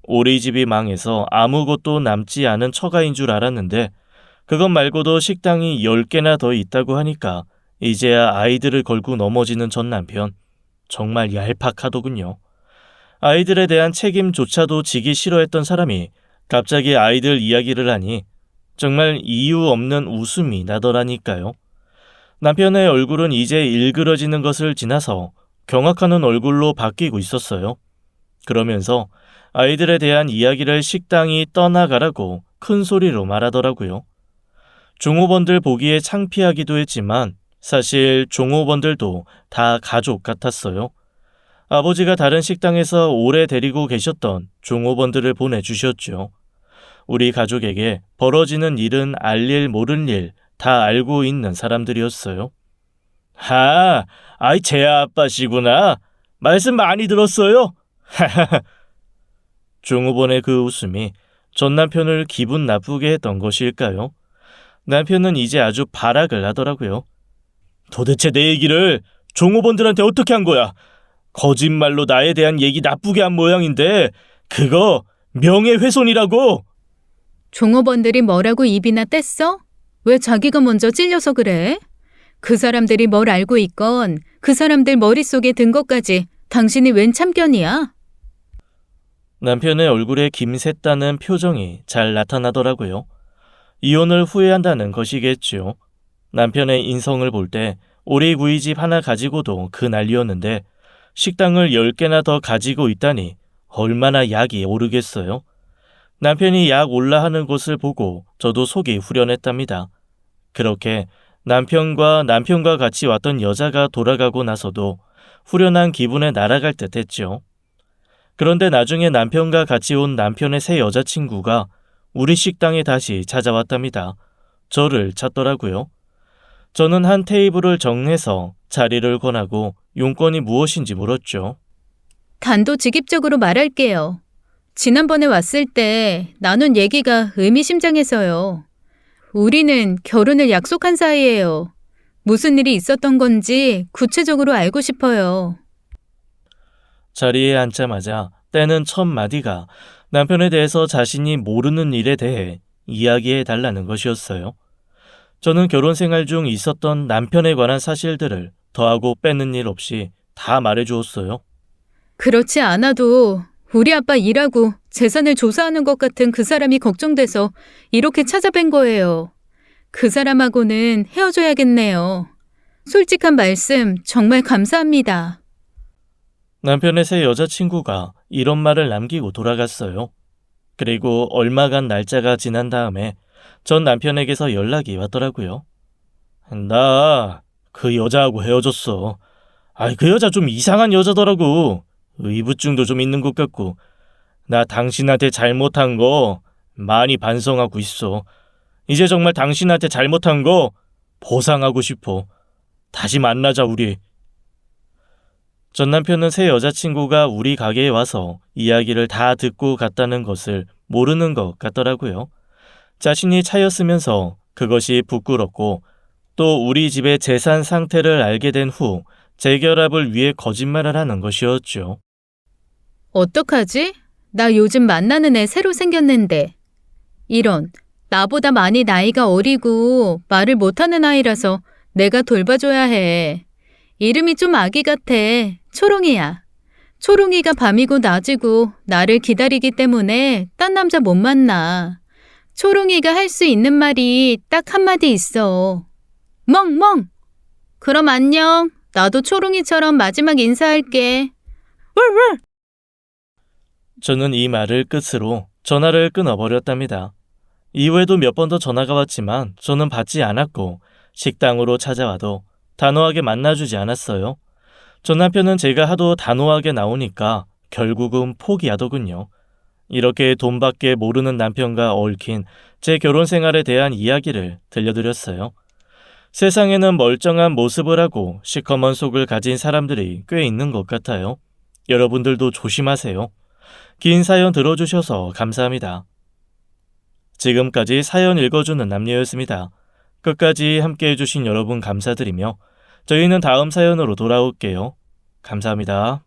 오리집이 망해서 아무것도 남지 않은 처가인 줄 알았는데 그것 말고도 식당이 10개나 더 있다고 하니까 이제야 아이들을 걸고 넘어지는 전 남편. 정말 얄팍하더군요. 아이들에 대한 책임조차도 지기 싫어했던 사람이 갑자기 아이들 이야기를 하니 정말 이유 없는 웃음이 나더라니까요. 남편의 얼굴은 이제 일그러지는 것을 지나서 경악하는 얼굴로 바뀌고 있었어요. 그러면서 아이들에 대한 이야기를 식당이 떠나가라고 큰 소리로 말하더라고요. 종업원들 보기에 창피하기도 했지만 사실 종업원들도 다 가족 같았어요. 아버지가 다른 식당에서 오래 데리고 계셨던 종업원들을 보내주셨죠. 우리 가족에게 벌어지는 일은 알릴 모를 일 다 알고 있는 사람들이었어요. 제 아빠시구나. 말씀 많이 들었어요. 종업원의 그 웃음이 전 남편을 기분 나쁘게 했던 것일까요? 남편은 이제 아주 발악을 하더라고요. 도대체 내 얘기를 종업원들한테 어떻게 한 거야? 거짓말로 나에 대한 얘기 나쁘게 한 모양인데 그거 명예훼손이라고. 종업원들이 뭐라고 입이나 뗐어? 왜 자기가 먼저 찔려서 그래? 그 사람들이 뭘 알고 있건 그 사람들 머릿속에 든 것까지 당신이 웬 참견이야? 남편의 얼굴에 김샜다는 표정이 잘 나타나더라고요. 이혼을 후회한다는 것이겠죠. 남편의 인성을 볼 때 오리구이집 하나 가지고도 그 난리였는데 식당을 10개나 더 가지고 있다니 얼마나 약이 오르겠어요. 남편이 약 올라 하는 것을 보고 저도 속이 후련했답니다. 그렇게 남편과 같이 왔던 여자가 돌아가고 나서도 후련한 기분에 날아갈 듯 했죠. 그런데 나중에 남편과 같이 온 남편의 새 여자친구가 우리 식당에 다시 찾아왔답니다. 저를 찾더라고요. 저는 한 테이블을 정해서 자리를 권하고 용건이 무엇인지 물었죠. 단도직입적으로 말할게요. 지난번에 왔을 때 나눈 얘기가 의미심장해서요. 우리는 결혼을 약속한 사이예요. 무슨 일이 있었던 건지 구체적으로 알고 싶어요. 자리에 앉자마자 떼는 첫 마디가 남편에 대해서 자신이 모르는 일에 대해 이야기해 달라는 것이었어요. 저는 결혼 생활 중 있었던 남편에 관한 사실들을 더하고 빼는 일 없이 다 말해주었어요. 그렇지 않아도 우리 아빠 일하고 재산을 조사하는 것 같은 그 사람이 걱정돼서 이렇게 찾아뵌 거예요. 그 사람하고는 헤어져야겠네요. 솔직한 말씀 정말 감사합니다. 남편의 새 여자친구가 이런 말을 남기고 돌아갔어요. 그리고 얼마간 날짜가 지난 다음에 전 남편에게서 연락이 왔더라고요. 나 그 여자하고 헤어졌어. 그 여자 좀 이상한 여자더라고. 의부증도 좀 있는 것 같고. 나 당신한테 잘못한 거 많이 반성하고 있어. 이제 정말 당신한테 잘못한 거 보상하고 싶어. 다시 만나자 우리. 전 남편은 새 여자친구가 우리 가게에 와서 이야기를 다 듣고 갔다는 것을 모르는 것 같더라고요. 자신이 차였으면서 그것이 부끄럽고 또 우리 집의 재산 상태를 알게 된 후 재결합을 위해 거짓말을 하는 것이었죠. 어떡하지? 나 요즘 만나는 애 새로 생겼는데. 이런, 나보다 많이 나이가 어리고 말을 못하는 아이라서 내가 돌봐줘야 해. 이름이 좀 아기 같아. 초롱이야. 초롱이가 밤이고 낮이고 나를 기다리기 때문에 딴 남자 못 만나. 초롱이가 할 수 있는 말이 딱 한마디 있어. 멍멍! 그럼 안녕. 나도 초롱이처럼 마지막 인사할게. 왈왈! 저는 이 말을 끝으로 전화를 끊어버렸답니다. 이후에도 몇 번 더 전화가 왔지만 저는 받지 않았고 식당으로 찾아와도 단호하게 만나주지 않았어요. 전 남편은 제가 하도 단호하게 나오니까 결국은 포기하더군요. 이렇게 돈밖에 모르는 남편과 얽힌 제 결혼 생활에 대한 이야기를 들려드렸어요. 세상에는 멀쩡한 모습을 하고 시커먼 속을 가진 사람들이 꽤 있는 것 같아요. 여러분들도 조심하세요. 긴 사연 들어주셔서 감사합니다. 지금까지 사연 읽어주는 남녀였습니다. 끝까지 함께 해주신 여러분 감사드리며 저희는 다음 사연으로 돌아올게요. 감사합니다.